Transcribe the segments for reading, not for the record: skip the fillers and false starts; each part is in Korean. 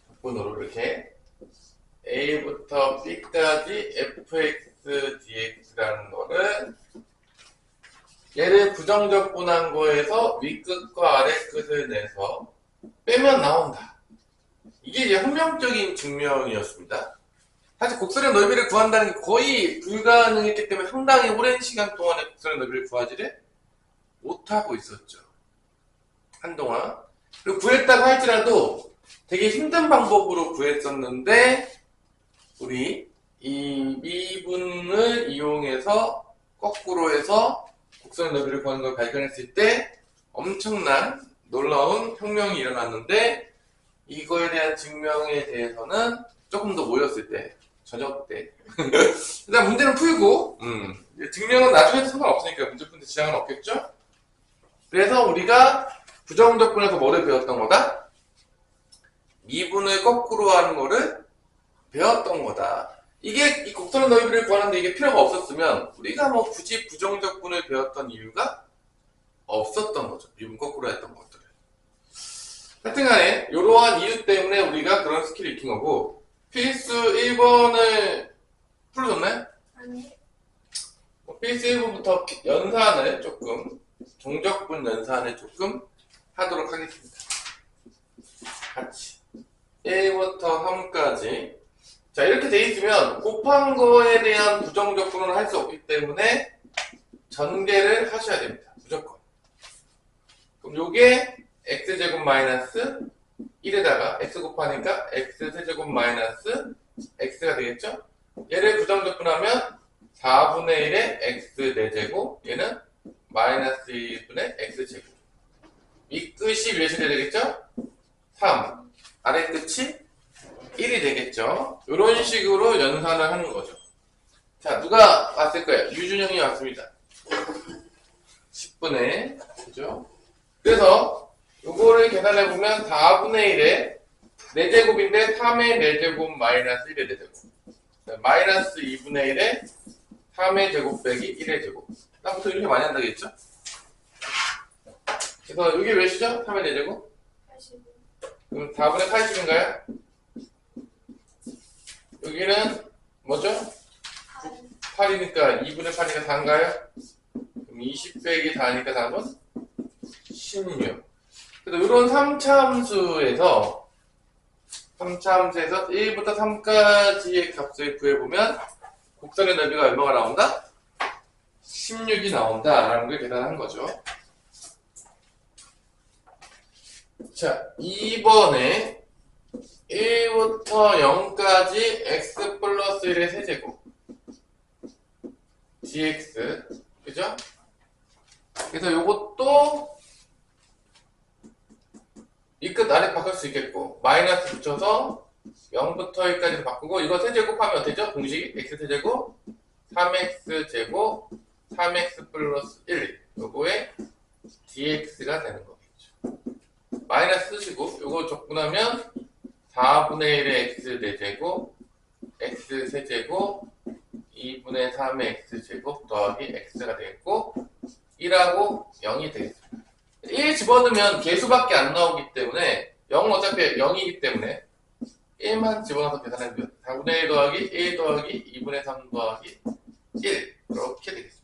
적분으로 이렇게 A부터 B까지 fx dx라는 거를 얘를 부정적분한 거에서 윗끝과 아래끝을 내서 빼면 나온다. 이게 이제 혁명적인 증명이었습니다. 사실 곡선의 넓이를 구한다는 게 거의 불가능했기 때문에 상당히 오랜 시간 동안에 곡선의 넓이를 구하지를 못하고 있었죠. 한동안. 그리고 구했다고 할지라도 되게 힘든 방법으로 구했었는데 우리 이 미분을 이용해서 거꾸로 해서 곡선의 넓이를 구하는 걸 발견했을 때 엄청난 놀라운 혁명이 일어났는데 이거에 대한 증명에 대해서는 조금 더 모였을 때 저녁 때 일단 문제는 풀고 증명은 나중에 해도 상관없으니까 문제 푸는데 지장은 없겠죠? 그래서 우리가 부정적분에서 뭐를 배웠던 거다? 미분을 거꾸로 하는 거를 배웠던 거다. 이게 이 곡선의 넓이를 구하는데 이게 필요가 없었으면 우리가 뭐 굳이 부정적분을 배웠던 이유가 없었던 거죠. 미분 거꾸로 했던 것들을. 하여튼간에 이러한 이유 때문에 우리가 그런 스킬을 익힌 거고 필수 1번을 풀어줬나요? 아니. 필수 1번부터 연산을 조금 종적분 연산을 조금 하도록 하겠습니다. 같이 1부터 3까지 자 이렇게 돼 있으면 곱한 거에 대한 부정적분을 할 수 없기 때문에 전개를 하셔야 됩니다. 무조건. 그럼 요게 x제곱 마이너스 1에다가 x 곱하니까 x세제곱 마이너스 x가 되겠죠? 얘를 부정적분하면 4분의 1의 x 4제곱 얘는 마이너스 1분의 x제곱 윗끝이 몇이 되겠죠? 3 아래끝이 1이 되겠죠? 이런 식으로 연산을 하는 거죠. 자 누가 왔을 거예요? 유준영이 왔습니다. 10분의 그죠? 그래서 요거를 계산해보면 4분의 1에 4제곱인데 3의 4제곱 마이너스 1의 4제곱 마이너스 2분의 1에 3의 제곱 빼기 1의 제곱 딱 보통 이렇게 많이 한다겠죠? 그래서 이게 몇이죠? 3의 4제곱? 80. 그럼 4분의 80인가요? 여기는 뭐죠? 8이니까 2분의 8이니까 4인가요? 그럼 20 빼기 4니까 답은 16. 그래서 이런 3차함수에서 1부터 3까지의 값을 구해보면 곡선의 넓이가 얼마가 나온다? 16이 나온다라는 걸 계산한 거죠. 자, 2번에 1부터 0까지 x 플러스 1의 세제곱 dx 그죠? 그래서 요것도 이 끝 아래 바꿀 수 있겠고 마이너스 붙여서 0부터 1까지 바꾸고 이거 세제곱하면 어떻게죠? 공식이 x세제곱 3x제곱 3x 플러스 1 요거에 dx가 되는 거겠죠. 마이너스 쓰시고 요거 적분하면 4분의 1의 x 4제곱 x 세제곱 2분의 3의 x제곱 더하기 x가 되겠고 1하고 0이 되겠습니다. 1 집어넣으면 개수밖에 안 나오기 때문에 0은 어차피 0이기 때문에 1만 집어넣어서 계산해도 돼요. 4분의 1 더하기 1 더하기 2분의 3 더하기 1 이렇게 되겠습니다.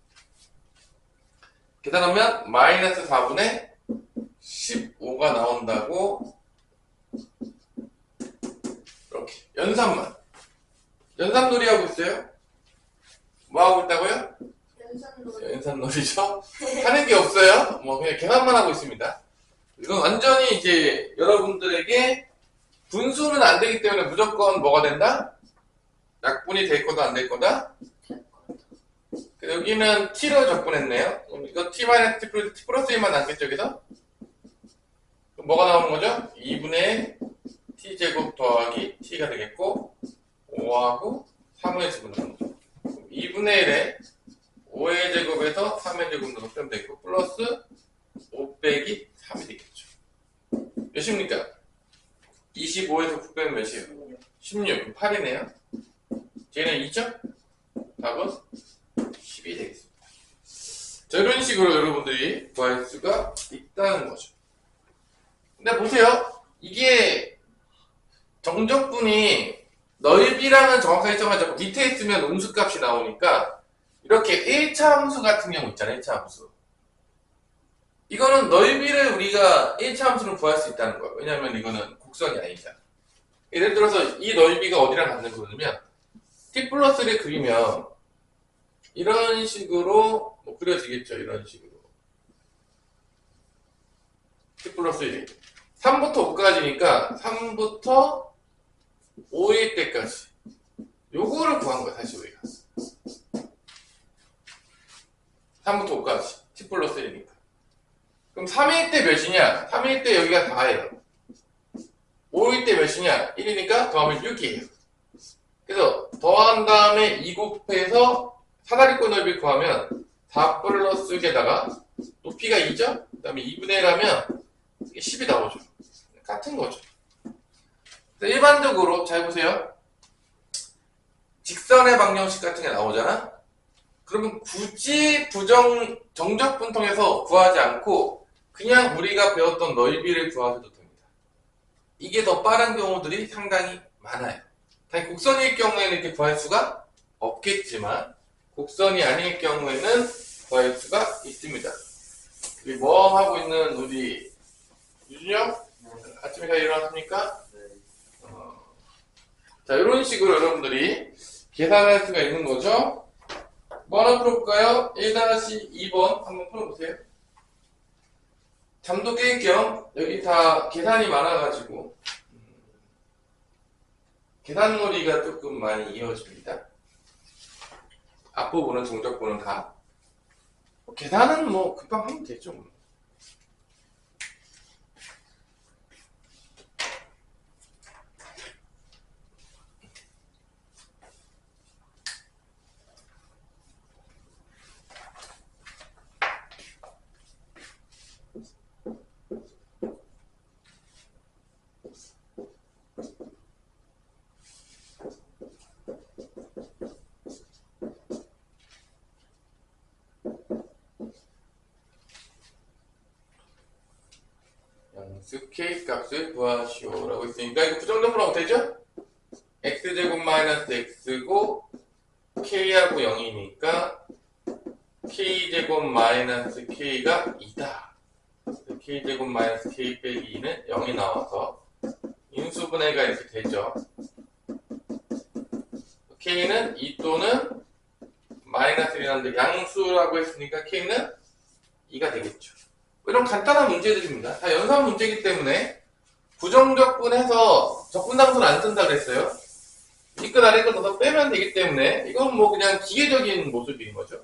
계산하면 마이너스 4분의 15가 나온다고 이렇게 연산만 연산놀이 하고 있어요? 뭐 하고 있다고요? 연산놀이. 연산놀이죠? 하는 게 없어요. 뭐 그냥 계산만 하고 있습니다. 이건 완전히 이제 여러분들에게 분수는 안 되기 때문에 무조건 뭐가 된다? 약분이 될 거다 안 될 거다? 여기는 t로 적분했네요. 그럼 이거 t-t 플러스 1만 남겠죠 여기서? 그럼 뭐가 나오는 거죠? 2분의 t제곱 더하기 t가 되겠고 5하고 3의 제곱 나오는 거죠. 2분의 1에 5의 제곱에서 3의 제곱 넣으면 되겠고 플러스 5 빼기 3이 되겠죠. 몇입니까? 25에서 9 빼면 몇이에요? 16, 8이네요. 얘는 2죠? 답은 10이 되겠습니다. 자, 이런 식으로 여러분들이 구할 수가 있다는 거죠. 근데 보세요. 이게 정적분이 넓이랑은 정확하게 정하죠. 밑에 있으면 음수값이 나오니까 이렇게 1차 함수 같은 경우 있잖아요. 1차 함수. 이거는 넓이를 우리가 1차 함수로 구할 수 있다는 거예요. 왜냐하면 이거는 곡선이 아니잖아. 예를 들어서 이 넓이가 어디랑 같는 거냐면 t 플러스 1을 그리면 이런 식으로 뭐 그려지겠죠. 이런 식으로 t 플러스 1이 3부터 5까지니까 3부터 5일 때까지 요거를 구한 거야. 다시 우리가 3부터 5까지 t 플러스 1이니까 그럼 3일 때 몇이냐? 3일 때 여기가 4예요. 5일 때 몇이냐? 1이니까 더하면 6이에요. 그래서 더한 다음에 2 곱해서 사다리꼴 넓이 구하면 4 플러스 6에다가 높이가 2죠? 그 다음에 2분의 1 하면 10이 나오죠. 같은 거죠. 일반적으로 잘 보세요. 직선의 방정식 같은 게 나오잖아? 그러면 굳이 정적분 통해서 구하지 않고 그냥 우리가 배웠던 넓이를 구하셔도 됩니다. 이게 더 빠른 경우들이 상당히 많아요. 당연히 곡선일 경우에는 이렇게 구할 수가 없겠지만 곡선이 아닐 경우에는 구할 수가 있습니다. 우리 뭐 하고 있는 우리 유준영? 아침에 잘 일어났습니까? 자, 이런 식으로 여러분들이 계산할 수가 있는 거죠. 뭐 하나 풀어볼까요? 1-2번 한번 풀어보세요. 잠도 깰 겸 여기 다 계산이 많아가지고 계산놀이가 조금 많이 이어집니다. 앞부분은 정적부는 다 계산은 뭐 금방 하면 되죠. 양수 k 값을 구하시오 라고 있으니까 이거 부정적분하면 되죠? x제곱 마이너스 x고 k하고 0이니까 k제곱 마이너스 k가 2다. k제곱 마이너스 k 빼기 2는 0이 나와서 인수분해가 이렇게 되죠. k는 2 또는 마이너스 1이라는데 양수라고 했으니까 k는 2가 되겠죠. 이런 간단한 문제들입니다. 다 연산 문제이기 때문에 부정적분해서 적분함수는 안 쓴다 그랬어요. 이끝 아래 끝 넣어서 빼면 되기 때문에 이건 뭐 그냥 기계적인 모습인 거죠.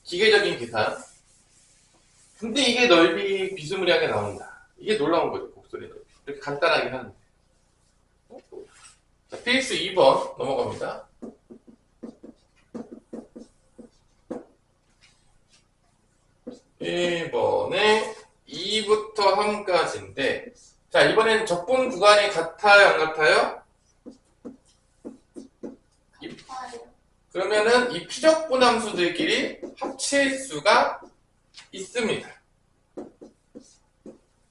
기계적인 계산. 근데 이게 넓이 비스무리하게 나온다. 이게 놀라운 거죠. 곡선의 넓이. 이렇게 간단하게 하는데. 자, 필수 2번 넘어갑니다. 이번에 2부터 3까지인데 자, 이번엔 적분 구간이 같아요? 안 같아요? 그러면은 이 피적분 함수들끼리 합칠 수가 있습니다.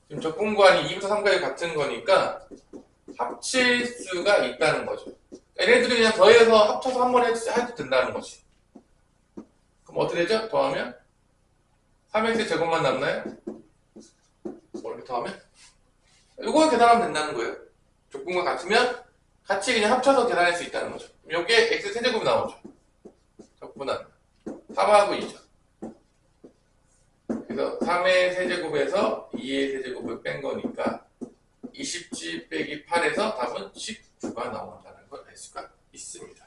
지금 적분 구간이 2부터 3까지 같은 거니까 합칠 수가 있다는 거죠. 얘네들이 그냥 더해서 합쳐서 한 번 해도 된다는 거지. 그럼 어떻게 되죠? 더하면 3x 제곱만 남나요? 뭐 이렇게 더하면? 이거 계산하면 된다는 거예요. 적분과 같으면 같이 그냥 합쳐서 계산할 수 있다는 거죠. 요게 x 세제곱이 나오죠. 적분한 3하고 2죠. 그래서 3의 세제곱에서 2의 세제곱을 뺀 거니까 20g 빼기 8에서 답은 19가 나온다는 걸 알 수가 있습니다.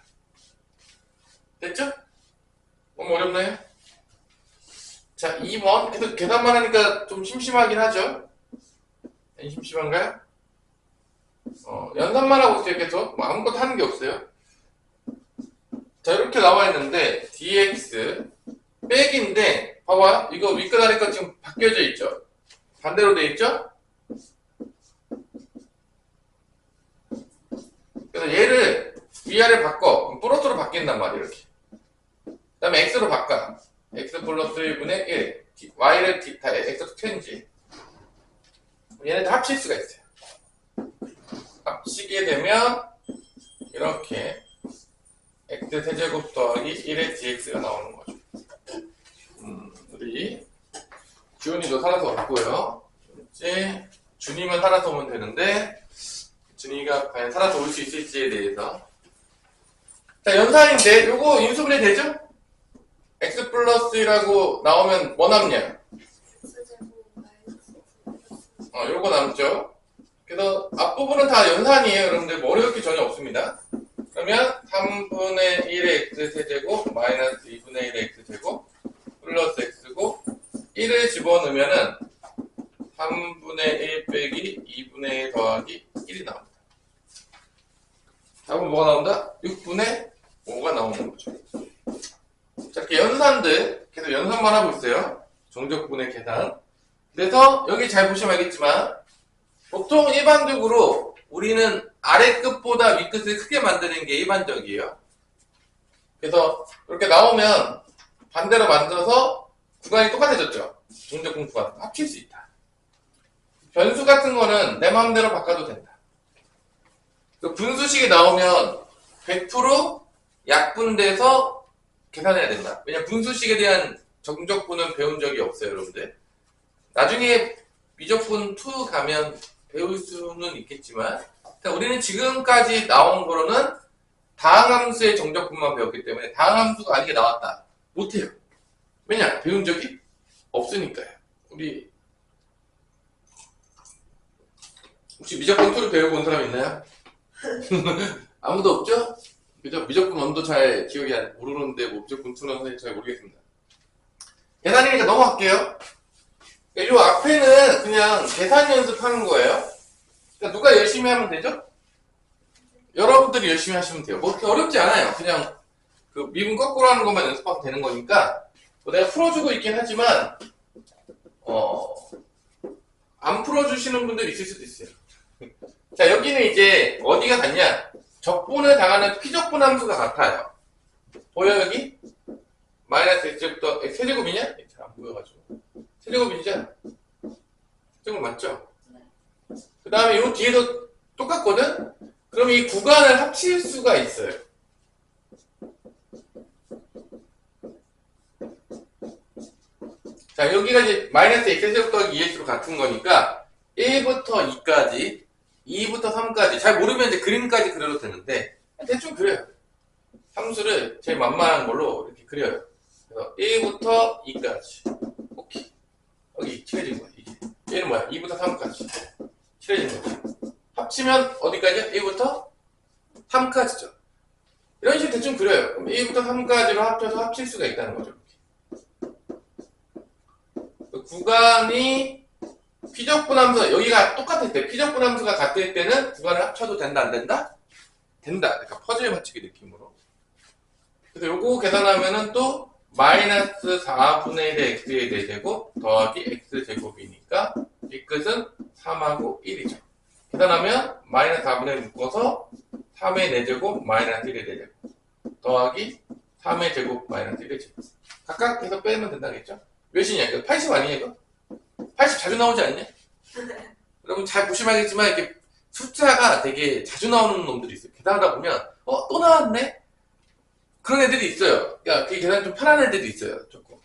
됐죠? 너무 어렵나요? 자, 2번. 계속 계산만 하니까 좀 심심하긴 하죠? 심심한가요? 연산만 하고 있어요, 계속. 뭐 아무것도 하는 게 없어요. 자, 이렇게 나와 있는데, dx 빼기인데, 봐봐요. 이거 윗끝 아래끝 지금 바뀌어져 있죠? 반대로 돼 있죠? 그래서 얘를 위아래 바꿔. 플러스로 바뀐단 말이에요, 이렇게. 그 다음에 x로 바꿔. x 플러스 1분의 1. y를 x로 change. 얘네들 합칠 수가 있어요. 합치게 되면 이렇게 x 세제곱 더하기 1의 dx가 나오는 거죠. 우리 지훈이도 살아서 왔고요. 이제 준이만 살아서 오면 되는데 준이가 과연 살아서 올 수 있을지에 대해서. 자, 연산인데 요거 인수분해 되죠? x 플러스 1하고 나오면 뭐 남냐? 요거 남죠? 그래서 앞부분은 다 연산이에요. 여러분들 뭐 어려울 게 전혀 없습니다. 그러면 3분의 1의 x세제곱 마이너스 2분의 1의 x제곱 플러스 x고 1을 집어넣으면은 3분의 1 빼기 2분의 1 더하기 1이 나옵니다. 답은 뭐가 나온다? 6분의 5가 나오는 거죠. 자, 이렇게 연산들 계속 연산만 하고 있어요. 정적분의 계산. 그래서 여기 잘 보시면 알겠지만 보통 일반적으로 우리는 아래 끝보다 위 끝을 크게 만드는 게 일반적이에요. 그래서 이렇게 나오면 반대로 만들어서 구간이 똑같아졌죠. 정적분 구간 합칠 수 있다. 변수 같은 거는 내 마음대로 바꿔도 된다. 분수식이 나오면 100% 약분돼서 계산해야 된다. 왜냐면 분수식에 대한 정적분은 배운 적이 없어요, 여러분들. 나중에 미적분 2 가면 배울 수는 있겠지만 우리는 지금까지 나온 거로는 다항함수의 정적분만 배웠기 때문에 다항함수가 아니게 나왔다. 못해요. 왜냐? 배운 적이 없으니까요. 우리 혹시 미적분 2를 배워본 사람 있나요? 아무도 없죠? 그죠? 미적분 1도 잘 기억이 안 모르는데 뭐 미적분 2는 잘 모르겠습니다. 계산이니까 넘어갈게요. 이 앞에는 그냥 계산 연습하는 거예요. 그러니까 누가 열심히 하면 되죠? 여러분들이 열심히 하시면 돼요. 뭐 그렇게 어렵지 않아요. 그냥 그 미분 거꾸로 하는 것만 연습하면 되는 거니까 뭐 내가 풀어주고 있긴 하지만 안 풀어주시는 분들이 있을 수도 있어요. 자, 여기는 이제 어디가 같냐? 적분을 당하는 피적분 함수가 같아요. 보여 여기? 마이너스 x제곱부터 세제곱이냐? 잘 안 보여가지고 세제곱이죠? 세제곱 맞죠? 그 다음에 이 뒤에도 똑같거든? 그럼 이 구간을 합칠 수가 있어요. 자, 여기가 이제 마이너스 x제곱 더하기 2x로 같은 거니까 1부터 2까지 2부터 3까지 잘 모르면 이제 그림까지 그려도 되는데 대충 그려요. 함수를 제일 만만한 걸로 이렇게 그려요. 그래서 1부터 2까지 오케이. 여기 칠해진 거야. 이게 얘는 뭐야? 2부터 3까지 칠해진 거지. 합치면 어디까지야? 1부터 3까지죠. 이런 식으로 대충 그려요. 그럼 1부터 3까지로 합쳐서 합칠 수가 있다는 거죠. 구간이 피적분함수 여기가 똑같을 때 피적분함수가 같을 때는 구간을 합쳐도 된다 안 된다? 된다. 그러니까 퍼즐 맞추기 느낌으로. 그래서 요거 계산하면은 또 마이너스 4분의 1의 x의 4제곱 더하기 x제곱이니까 이 끝은 3하고 1이죠. 계산하면 마이너스 4분의 1 묶어서 3의 4제곱 마이너스 1의 4제곱 더하기 3의 제곱 마이너스 1의 제곱 각각 계속 빼면 된다겠죠? 몇이냐 이거? 80 아니냐 이거? 80 자주 나오지 않냐? 여러분 잘 보시면 알겠지만 이렇게 숫자가 되게 자주 나오는 놈들이 있어요. 계산하다 보면 또 나왔네? 그런 애들이 있어요. 그러니까 그 계산 좀 편한 애들이 있어요. 조금.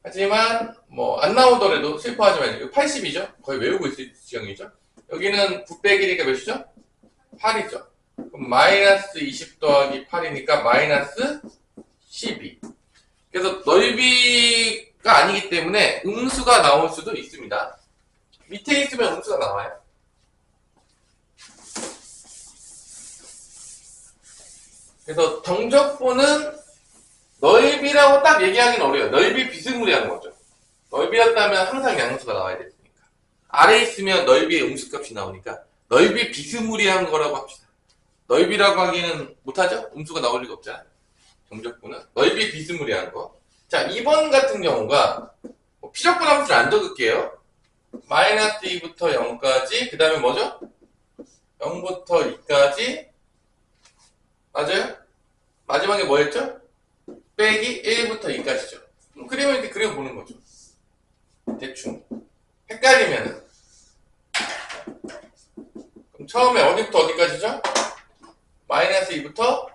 하지만 뭐 안 나오더라도 슬퍼하지 마세요. 이거 80이죠? 거의 외우고 있을 지경이죠? 여기는 9 빼기니까 몇이죠? 8이죠. 그럼 마이너스 20 더하기 8이니까 마이너스 12. 그래서 넓이가 아니기 때문에 음수가 나올 수도 있습니다. 밑에 있으면 음수가 나와요. 그래서 정적분은 넓이라고 딱 얘기하기는 어려워요. 넓이 비스무리한 거죠. 넓이였다면 항상 양수가 나와야 됐으니까. 아래에 있으면 넓이의 음수값이 나오니까 넓이 비스무리한 거라고 합시다. 넓이라고 하기는 못하죠? 음수가 나올 리가 없잖아요. 정적분은 넓이 비스무리한 거. 자, 2번 같은 경우가 피적분 함수를 안 적을게요. 마이너스 2부터 0까지 그 다음에 뭐죠? 0부터 2까지 맞아요? 마지막에 뭐였죠? 빼기 1부터 2까지죠. 그리면 이렇게 그려보는 거죠. 대충 헷갈리면은 처음에 어디부터 어디까지죠? 마이너스 2부터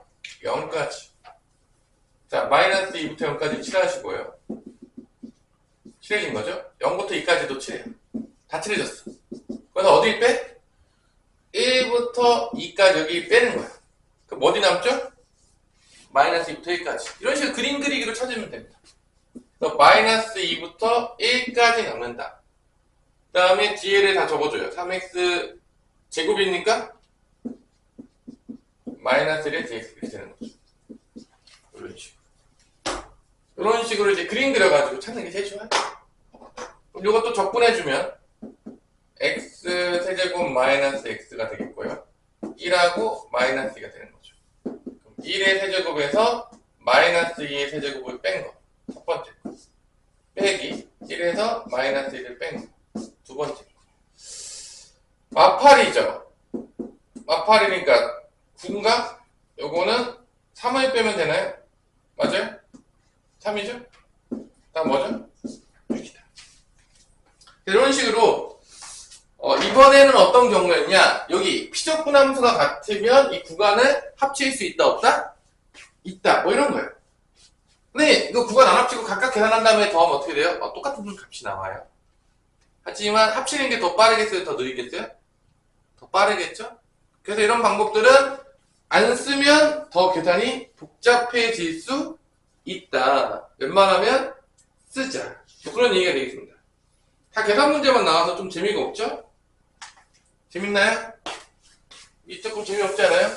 0까지. 자, 마이너스 2부터 0까지 칠하시고요. 칠해진 거죠? 0부터 2까지도 칠해요. 다 칠해졌어. 그래서 어디 빼? 1부터 2까지 여기 빼는 거야. 그럼 어디 남죠? 마이너스 2부터 1까지. 이런 식으로 그림 그리기로 찾으면 됩니다. 그래서 마이너스 2부터 1까지 남는다. 그 다음에 뒤에를 다 적어줘요. 3x 제곱이니까 마이너스 1의 dx 이렇게 되는 거죠. 이런 식으로. 이런 식으로 이제 그림 그려가지고 찾는 게 제일 좋아요. 그럼 이것도 적분해주면 x 세제곱 마이너스 x가 되겠고요. 1하고 마이너스 2가 되는 거죠. 그럼 1의 세제곱에서 마이너스 2의 세제곱을 뺀 거. 첫 번째 거. 빼기 1에서 마이너스 1을 뺀 거. 두 번째 거. 마팔이죠. 마팔이니까 9인가? 요거는 3을 빼면 되나요? 맞아요? 3이죠? 다음 뭐죠? 6이다. 이런 식으로 이번에는 어떤 경우였냐? 여기 피적분 함수가 같으면 이 구간을 합칠 수 있다 없다? 있다. 뭐 이런 거예요. 근데 이거 구간 안 합치고 각각 계산한 다음에 더하면 어떻게 돼요? 똑같은 값이 나와요. 하지만 합치는 게 더 빠르겠어요? 더 느리겠어요? 더 빠르겠죠? 그래서 이런 방법들은 안 쓰면 더 계산이 복잡해질 수 있다. 웬만하면 쓰자. 뭐 그런 얘기가 되겠습니다. 다 계산 문제만 나와서 좀 재미가 없죠? 재밌나요? 이 조금 재미없지 않아요?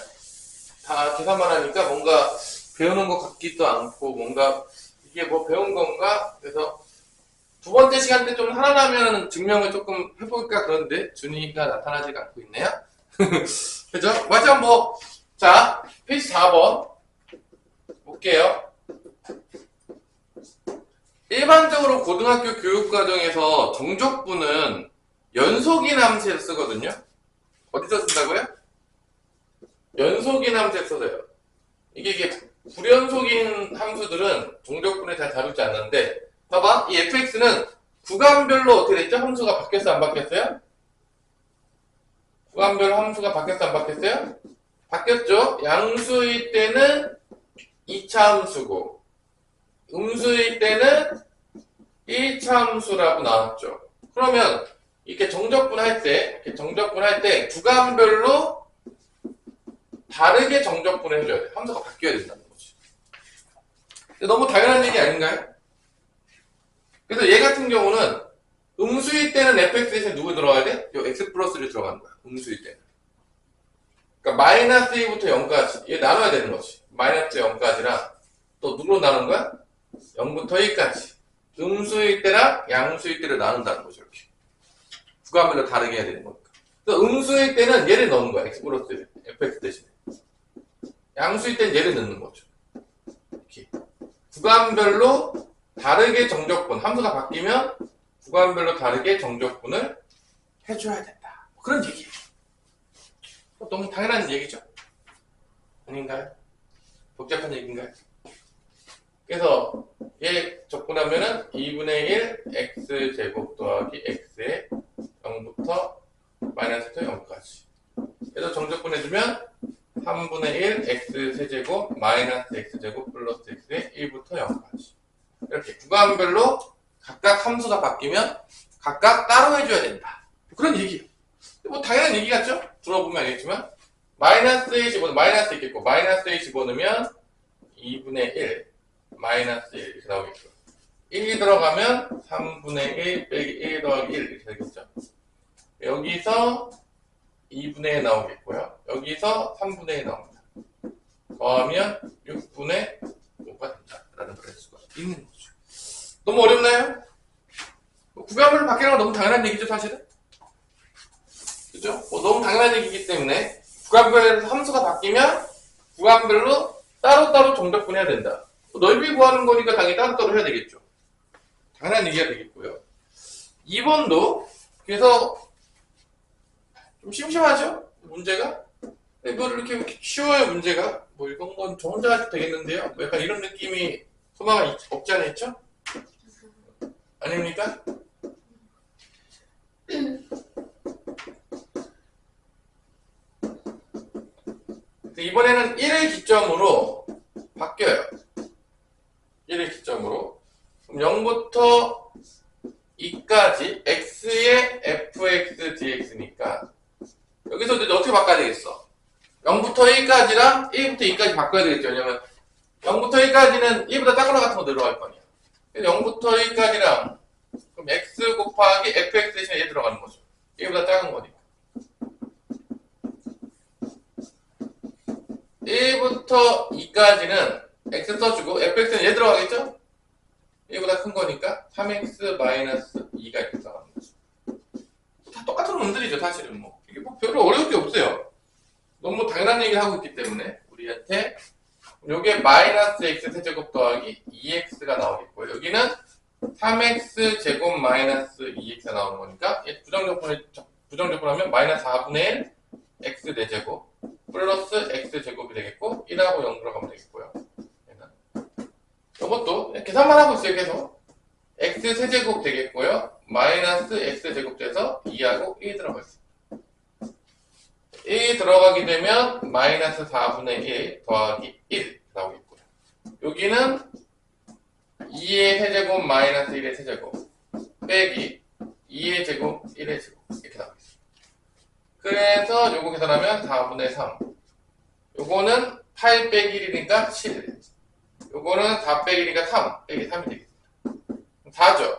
다 계산만 하니까 뭔가 배우는 것 같기도 않고 뭔가 이게 뭐 배운 건가? 그래서 두 번째 시간 때 좀 하나라면 증명을 조금 해볼까 그런데 준이가 나타나지가 않고 있네요. 그죠? 맞아 뭐 자 페이지 4번 볼게요. 일반적으로 고등학교 교육과정에서 정적분은 연속인 함수에서 쓰거든요. 어디서 쓴다고요? 연속인 함수에서 써요. 이게 불연속인 함수들은 정적분에 잘 다루지 않는데 봐봐 이 fx는 구간별로 어떻게 됐죠? 함수가 바뀌었어요? 안 바뀌었어요? 구간별로 함수가 바뀌었어요? 안 바뀌었어요? 바뀌었죠? 양수일 때는 2차 함수고 음수일 때는 1차 함수라고 나왔죠. 그러면 이렇게 정적분할 때 구간별로 다르게 정적분을 해줘야 돼. 함수가 바뀌어야 된다는 거지. 근데 너무 당연한 얘기 아닌가요? 그래서 얘 같은 경우는 음수일 때는 fx 대신에 누구 들어가야 돼? 요 x 플러스를 들어가는 거야. 음수일 때는. 그러니까 마이너스 2부터 0까지 얘 나눠야 되는 거지. 마이너스 0까지랑 또 누구로 나눈 거야? 0부터 1까지. 음수일 때랑 양수일 때를 나눈다는 거죠. 이렇게. 구간별로 다르게 해야 되는 거니까. 그래서 음수일 때는 얘를 넣는 거야. x 플러스 fx 대신에. 양수일 때는 얘를 넣는 거죠. 이렇게. 구간별로 다르게 정적분, 함수가 바뀌면 구간별로 다르게 정적분을 해줘야 된다. 그런 얘기예요. 너무 당연한 얘기죠? 아닌가요? 복잡한 얘기인가요? 그래서 얘 적분하면은 2분의 1 x제곱 더하기 x에 0부터 마이너스부터 0까지. 그래서 정적분해주면 3분의 1 x세제곱 마이너스 x제곱 플러스 x에 1부터 0까지. 이렇게 구간별로 각각 함수가 바뀌면 각각 따로 해줘야 된다. 그런 얘기예요. 뭐 당연한 얘기 같죠? 들어보면 알겠지만 마이너스에 집어넣으면 마이너스 있겠고 마이너스에 집어넣으면 2분의 1 마이너스 1 이렇게 나오겠죠. 1이 들어가면 3분의 1 빼기 1 더하기 1 이렇게 되겠죠. 여기서 2분의 1 나오겠고요. 여기서 3분의 1 나옵니다. 더하면 6분의 5가 된다라는 걸 할 수가 있는 거죠. 너무 어렵나요? 구간별로 바뀌는 건 너무 당연한 얘기죠, 사실은? 그죠? 너무 당연한 얘기이기 때문에 구간별로 함수가 바뀌면 구간별로 따로따로 정적분해야 된다. 넓이 구하는 거니까 당연히 따로따로 해야 되겠죠. 당연한 얘기가 되겠고요. 2번도 그래서 좀 심심하죠? 문제가? 이걸 이렇게 쉬워요, 문제가? 뭐 이건 건 저 혼자 해도 되겠는데요? 뭐 약간 이런 느낌이 소마가 없지 않아 있죠? 아닙니까? 이번에는 1을 기점으로 바뀌어요. 1을 기점으로. 그럼 0부터 2까지 x의 fx dx니까 여기서 이제 어떻게 바꿔야 되겠어? 0부터 1까지랑 1부터 2까지 바꿔야 되겠죠. 왜냐면 0부터 1까지는 1보다 작은 거 같은 거 들어갈 거 아니야. 0부터 1까지랑 그럼 x 곱하기 fx 대신에 얘 들어가는 거죠. 1보다 작은 거니까. 1부터 2까지는 x 써주고 fx는 얘 들어가겠죠? 1보다 큰 거니까 3x-2가 이렇게 들어가는 거죠. 다 똑같은 놈들이죠, 사실은 뭐. 이게 뭐 별로 어려울 게 없어요. 너무 당연한 얘기를 하고 있기 때문에 우리한테 요게 마이너스 x 세제곱 더하기 2x가 나오겠고 여기는 3x 제곱 마이너스 2x가 나오는 거니까 부정적분하면 마이너스 4분의 1 x 4제곱 플러스 x 제곱이 되겠고 1하고 0 들어가면 되겠고요. 이것도 계산만 하고 있어요. 계속 x 세제곱 되겠고요. 마이너스 x 제곱 돼서 2하고 1 들어가 있어요. 1 들어가게 되면 마이너스 4분의 1 더하기 1 나오겠고요. 여기는 2의 세제곱 마이너스 1의 세제곱 빼기 2의 제곱 1의 제곱 이렇게 나오겠습니다. 그래서 요거 계산하면 4분의 3 요거는 8 빼기 1이니까 7 요거는 4 빼기 1이니까 3 빼기 3이 되겠습니다. 4죠.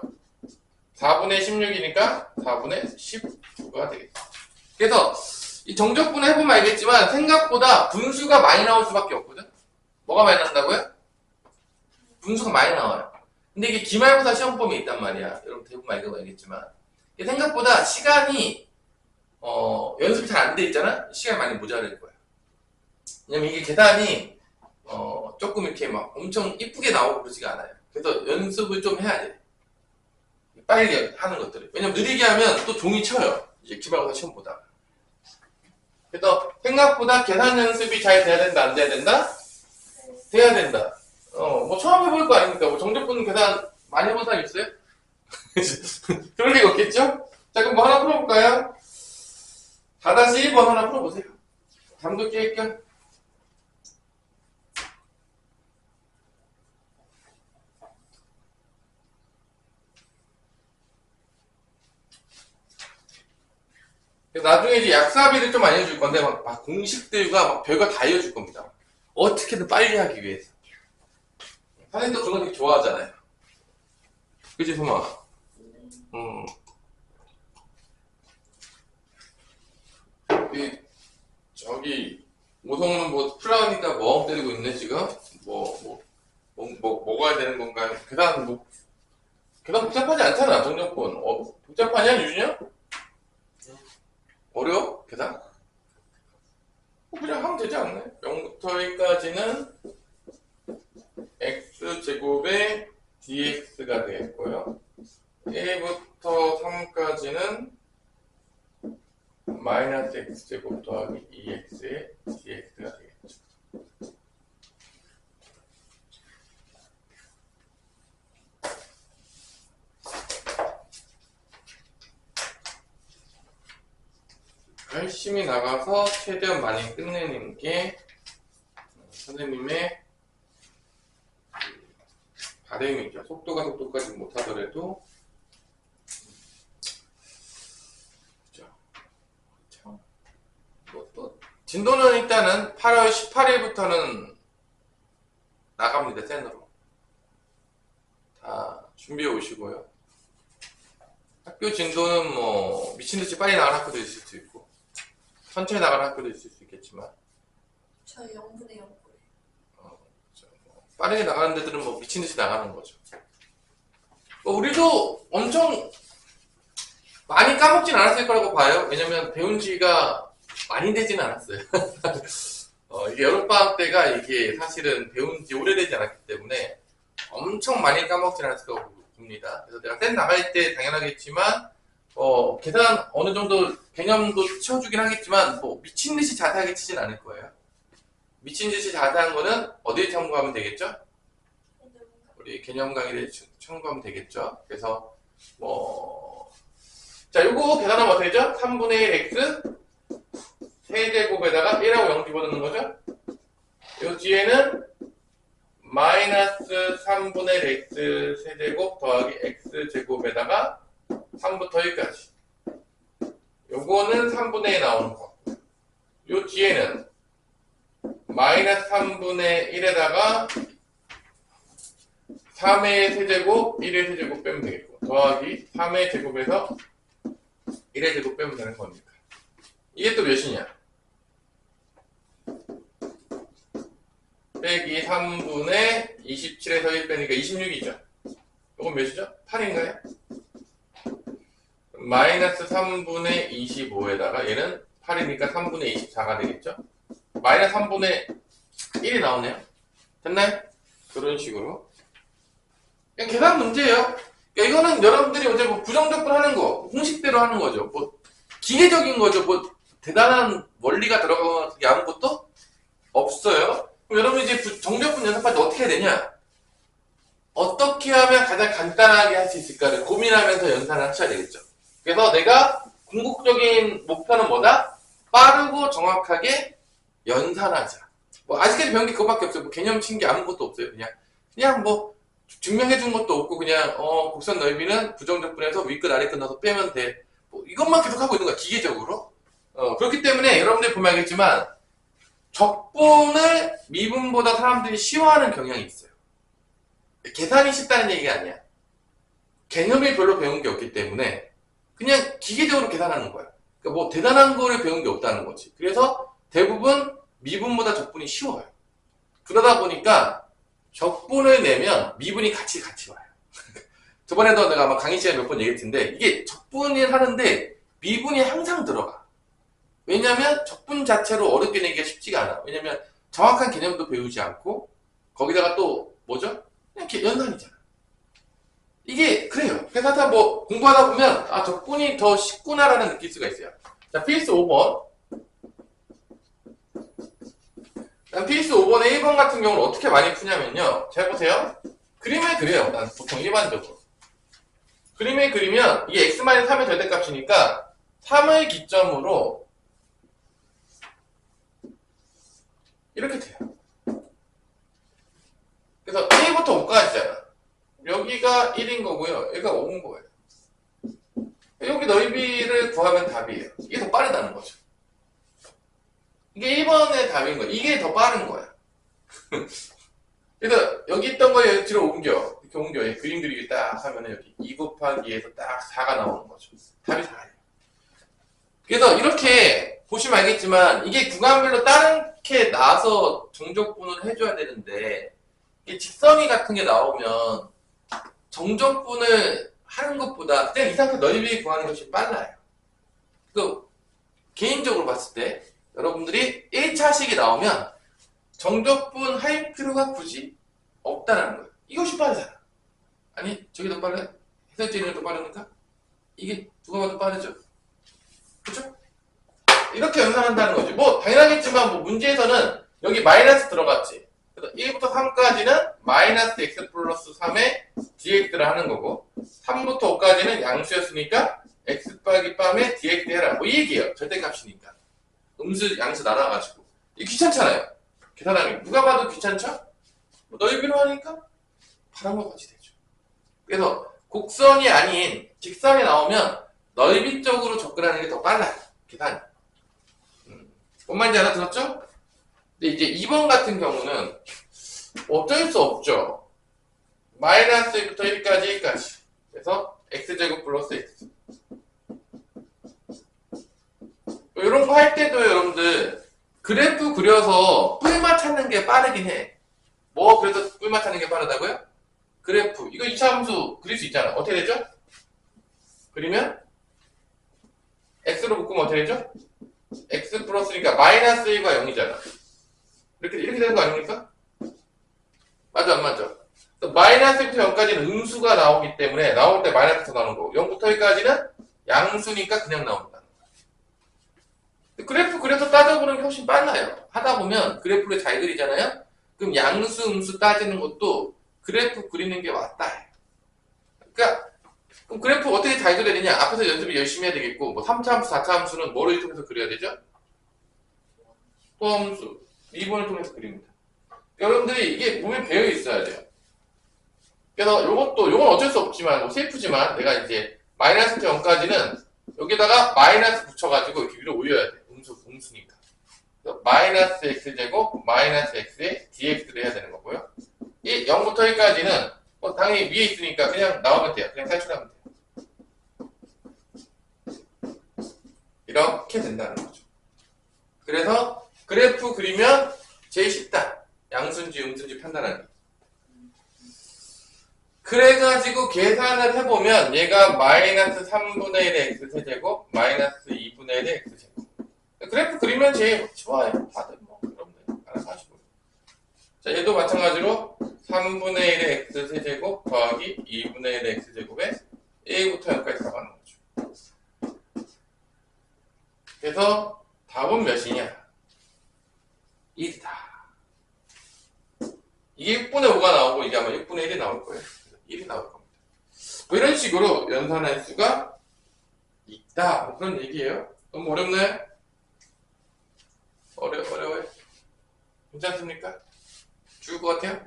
4분의 16이니까 4분의 19가 되겠습니다. 그래서 이 정적분 해보면 알겠지만 생각보다 분수가 많이 나올 수밖에 없거든. 뭐가 많이 나온다고요? 분수가 많이 나와요. 근데 이게 기말고사 시험범위 있단 말이야. 여러분 대부분 알겠지만 이게 생각보다 시간이 연습이 잘 안 돼 있잖아. 시간이 많이 모자랄 거야. 왜냐면 이게 계산이 조금 이렇게 막 엄청 이쁘게 나오고 그러지가 않아요. 그래서 연습을 좀 해야 돼. 빨리 하는 것들을. 왜냐면 느리게 하면 또 종이 쳐요. 이제 기말고사 시험 보다가. 그래서 생각보다 계산 연습이 잘 돼야 된다, 안 돼야 된다? 돼야 된다. 뭐 처음 해볼 거 아닙니까? 뭐 정적분 계산 많이 해본 사람 있어요? 그럴 리가 없겠죠? 자, 그럼 뭐 하나 풀어볼까요? 4-1번 하나 풀어보세요. 잠도 깰게요. 나중에 이제 약사비를 좀 알려줄 건데, 막 공식들과 막 별거 다 알려줄 겁니다. 어떻게든 빨리 하기 위해서. 선생님도 그런 거 되게 좋아하잖아요. 그치, 소마? 저기, 모성은 뭐, 풀라니까 뭐 때리고 있네, 지금? 뭐가 되는 건가요? 계산 복잡하지 않잖아, 정적분. 복잡하냐, 유준이야? 어려워? 계산? 그냥 하면 되지 않나요? 0부터 1까지는 x제곱의 dx가 되겠고요. 1부터 3까지는 마이너스 x제곱 더하기 2x의 dx가 되겠죠. 열심히 나가서 최대한 많이 끝내는 게 선생님의 바람이죠. 속도까지 못하더라도 또 진도는 일단은 8월 18일부터는 나갑니다. 센으로 다 준비해 오시고요. 학교 진도는 뭐 미친듯이 빨리 나가는 학교도 있을 수 있고 천천히 나가는 학교도 있을 수 있겠지만 저 0분의 0분에 빠르게 나가는 데들은 뭐 미친듯이 나가는 거죠. 우리도 엄청 많이 까먹진 않았을 거라고 봐요. 왜냐면 배운 지가 많이 되진 않았어요. 이게 여름방학 때가 이게 사실은 배운 지 오래되지 않았기 때문에 엄청 많이 까먹진 않았을 거라고 봅니다. 그래서 내가 센 나갈 때 당연하겠지만 계산 어느 정도 개념도 채워주긴 하겠지만 뭐 미친듯이 자세하게 치진 않을 거예요. 미친듯이 자세한 거는 어디에 참고하면 되겠죠? 우리 개념 강의를 참고하면 되겠죠. 그래서 자, 요거 계산하면 어떻게 되죠? 3분의 1 x 세제곱에다가 1하고 0 집어넣는 거죠? 요 뒤에는 마이너스 3분의 x 세제곱 더하기 x 제곱에다가 3부터 1까지. 요거는 3분의 1 나오는 거. 요 뒤에는 마이너스 3분의 1에다가 3의 세제곱, 1의 세제곱 빼면 되겠고, 더하기 3의 제곱에서 1의 제곱 빼면 되는 겁니다. 이게 또 몇이냐? 빼기 3분의 27에서 1 빼니까 26이죠. 이건 몇이죠? 8인가요? 마이너스 3분의 25에다가 얘는 8이니까 3분의 24가 되겠죠? 마이너스 3분의 1이 나오네요. 됐나요? 그런 식으로. 그냥 계산 문제예요. 그러니까 이거는 여러분들이 이제 뭐 부정적분 하는 거, 공식대로 하는 거죠. 뭐 기계적인 거죠. 뭐 대단한 원리가 들어가거나 그게 아무것도 없어요. 그럼 여러분이 이제 정적분 연습할 때 어떻게 해야 되냐? 어떻게 하면 가장 간단하게 할 수 있을까를 고민하면서 연산을 하셔야 되겠죠. 그래서 내가 궁극적인 목표는 뭐다? 빠르고 정확하게 연산하자. 뭐 아직까지 배운 게 그거밖에 없어요. 뭐 개념 친 게 아무것도 없어요. 그냥 뭐 증명해 준 것도 없고 그냥 곡선 넓이는 부정적분에서 윗끝 아래끝 넣어서 빼면 돼. 뭐 이것만 계속 하고 있는 거야. 기계적으로. 그렇기 때문에 여러분들 보면 알겠지만 적분을 미분보다 사람들이 쉬워하는 경향이 있어요. 계산이 쉽다는 얘기가 아니야. 개념이 별로 배운 게 없기 때문에 그냥 기계적으로 계산하는 거야. 그러니까 뭐 대단한 거를 배운 게 없다는 거지. 그래서 대부분 미분보다 적분이 쉬워요. 그러다 보니까 적분을 내면 미분이 같이 와요. 저번에도 내가 아마 강의 시간에 몇 번 얘기했는데 이게 적분을 하는데 미분이 항상 들어가. 왜냐면 적분 자체로 어렵게 내기가 쉽지가 않아. 왜냐면 정확한 개념도 배우지 않고 거기다가 또 뭐죠? 그냥 연산이잖아. 이게 그래요. 그래서 하여튼 뭐 공부하다 보면 아 적분이 더 쉽구나라는 느낄 수가 있어요. 자, 필수 5번. 필수 5번의 1번 같은 경우는 어떻게 많이 푸냐면요. 잘 보세요. 그림을 그려요. 난 보통 일반적으로. 그림을 그리면 이게 x-3의 절대값이니까 3을 기점으로 이렇게 돼요. 그래서 1부터 5까지잖아. 여기가 1인 거고요. 여기가 5인 거예요. 여기 넓이를 구하면 답이에요. 이게 더 빠르다는 거죠. 이게 1번의 답인 거야. 이게 더 빠른 거야. 그래서 여기 있던 거 여기 뒤로 옮겨. 이렇게 옮겨. 그림 그리기 딱 하면은 여기 2 곱하기 2에서 딱 4가 나오는 거죠. 답이 4예요. 그래서 이렇게 보시면 알겠지만 이게 구간별로 다르게 나와서 정적분을 해줘야 되는데 이게 직선이 같은 게 나오면 정적분을 하는 것보다 그냥 이 상태 넓이 구하는 것이 빨라요. 그 개인적으로 봤을 때 여러분들이 1차식이 나오면 정적분 할 필요가 굳이 없다는 거예요. 이것이 빠르잖아. 아니 저기 더 빨라요? 해설제는 더 빠르니까? 이게 누가 봐도 빠르죠? 그쵸? 이렇게 연산한다는 거지. 뭐 당연하겠지만 뭐 문제에서는 여기 마이너스 들어갔지. 그래서 1부터 3까지는 마이너스 x 플러스 3의 dx를 하는 거고 3부터 5까지는 양수였으니까 x 빼기 빰에 dx 해라. 뭐 이 얘기예요. 절대값이니까. 음수 양수 나눠가지고. 이게 귀찮잖아요. 계산하기. 누가 봐도 귀찮죠? 뭐 넓이로 하니까 바른 것 같이 되죠. 그래서 곡선이 아닌 직선이 나오면 넓이 쪽으로 접근하는 게 더 빨라요. 계산이. 뭔 말인지 알아들었죠? 근데 이제 2번 같은 경우는 어쩔 수 없죠. 마이너스 1부터 1까지 1까지. 그래서 x제곱 플러스 x. 이런 거 할 때도 여러분들 그래프 그려서 뿔만 찾는 게 빠르긴 해. 뭐 그래서 뿔만 찾는 게 빠르다고요? 그래프. 이거 2차 함수 그릴 수 있잖아. 어떻게 되죠? 그리면 x로 묶으면 어떻게 되죠? x 플러스니까 마이너스 1과 0이잖아. 이렇게 되는 거 아닙니까? 맞아, 안 맞아? 마이너스 1부터 0까지는 음수가 나오기 때문에 나올 때 마이너스 나오는 거고 0부터 1까지는 양수니까 그냥 나온다. 그래프 그래서 따져보는 게 훨씬 빨라요. 하다 보면 그래프를 잘 그리잖아요? 그럼 양수, 음수 따지는 것도 그래프 그리는 게 맞다. 그러니까 그럼 그래프 어떻게 잘 그려야 되냐? 앞에서 연습을 열심히 해야 되겠고 뭐 3차 함수, 4차 함수는 뭐를 통해서 그려야 되죠? 소함수, 미분을 통해서 그립니다. 여러분들이 이게 몸에 배어 있어야 돼요. 그래서 요건 어쩔 수 없지만, 뭐 셀프지만, 내가 이제 마이너스 0까지는 여기다가 마이너스 붙여가지고 이렇게 위로 올려야 돼. 음수니까. 그래서 마이너스 x제곱, 마이너스 x에 dx를 해야 되는 거고요. 이 0부터 1까지는 뭐 당연히 위에 있으니까 그냥 나오면 돼요. 그냥 탈출하면 돼요. 이렇게 된다는 거죠. 그래서 그래프 그리면 제일 쉽다. 양수인지 음수인지 판단하기. 그래가지고 계산을 해보면 얘가 마이너스 3분의 1의 x세제곱 마이너스 2분의 1의 x제곱. 그래프 그리면 제일 좋아요. 다들 뭐 여러분들 알아서 하시고요. 자, 얘도 마찬가지로 3분의 1의 x세제곱 더하기 2분의 1의 x제곱에 a부터 0까지 다 가는 거죠. 그래서 답은 몇이냐? 1이다. 이게 6분의 5가 나오고 이게 아마 6분의 1이 나올 거예요. 1이 나올 겁니다. 뭐 이런 식으로 연산할 수가 있다. 뭐 그런 얘기예요. 너무 어렵나요? 어려워요? 괜찮습니까? 죽을 것 같아요?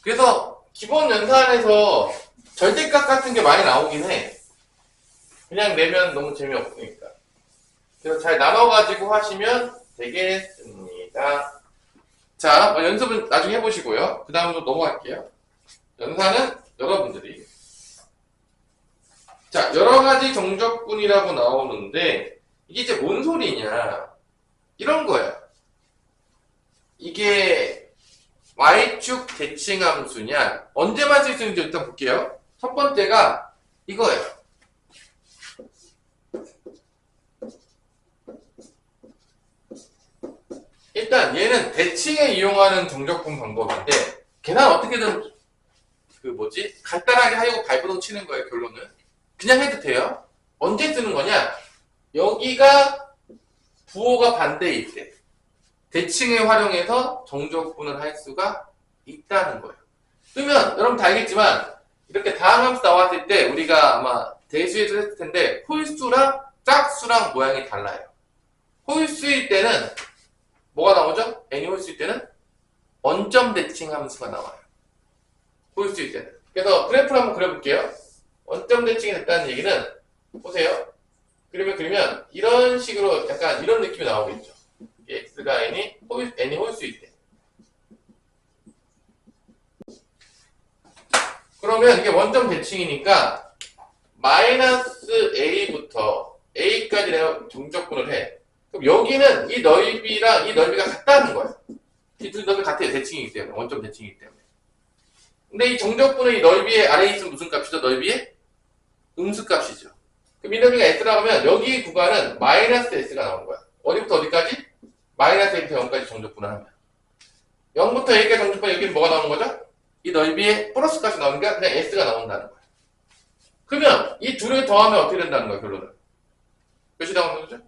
그래서 기본 연산에서 절대값 같은 게 많이 나오긴 해. 그냥 내면 너무 재미없으니까. 그래서 잘 나눠가지고 하시면 되겠습니다. 자, 연습은 나중에 해보시고요. 그 다음으로 넘어갈게요. 연산은 여러분들이. 자, 여러가지 정적분이라고 나오는데, 이게 이제 뭔 소리냐. 이런 거야. 이게 Y축 대칭함수냐, 언제만 쓸 수 있는지 일단 볼게요. 첫 번째가 이거예요. 일단 얘는 대칭에 이용하는 정적분 방법인데 계산 어떻게든 간단하게 하려고 발버둥 치는 거예요. 결론은 그냥 해도 돼요. 언제 쓰는 거냐, 여기가 부호가 반대일 때 대칭을 활용해서 정적분을 할 수가 있다는 거예요. 그러면 여러분 다 알겠지만 이렇게 다항함수 나왔을 때 우리가 아마 대수에서 했을 텐데 홀수랑 짝수랑 모양이 달라요. 홀수일 때는 뭐가 나오죠? n이 홀수일 때는 원점 대칭 함수가 나와요. 홀수일 때는. 그래서 그래프를 한번 그려볼게요. 원점 대칭이 됐다는 얘기는 보세요. 그리면 이런 식으로 약간 이런 느낌이 나오겠죠. x가 n이 홀수일 때. 그러면 이게 원점 대칭이니까 마이너스 a부터 a까지 내가 정적분을 해. 그럼 여기는 이 넓이랑 이 넓이가 같다는 거야. 이 두 넓이 같아요. 대칭이기 때문에. 원점 대칭이기 때문에. 근데 이 정적분의 이 넓이의 아래에 있으면 무슨 값이죠? 넓이의 음수값이죠. 그럼 이 넓이가 s라고 하면 여기 구간은 마이너스 s가 나오는 거야. 어디부터 어디까지? 마이너스 1부터 0까지 정적분을 하면. 0부터 1까지 정적분, 여기는 뭐가 나오는 거죠? 이 넓이의 플러스 값이 나오니까 그냥 s가 나온다는 거야. 그러면 이 둘을 더하면 어떻게 된다는 거야, 결론은? 몇이 나오는 거죠?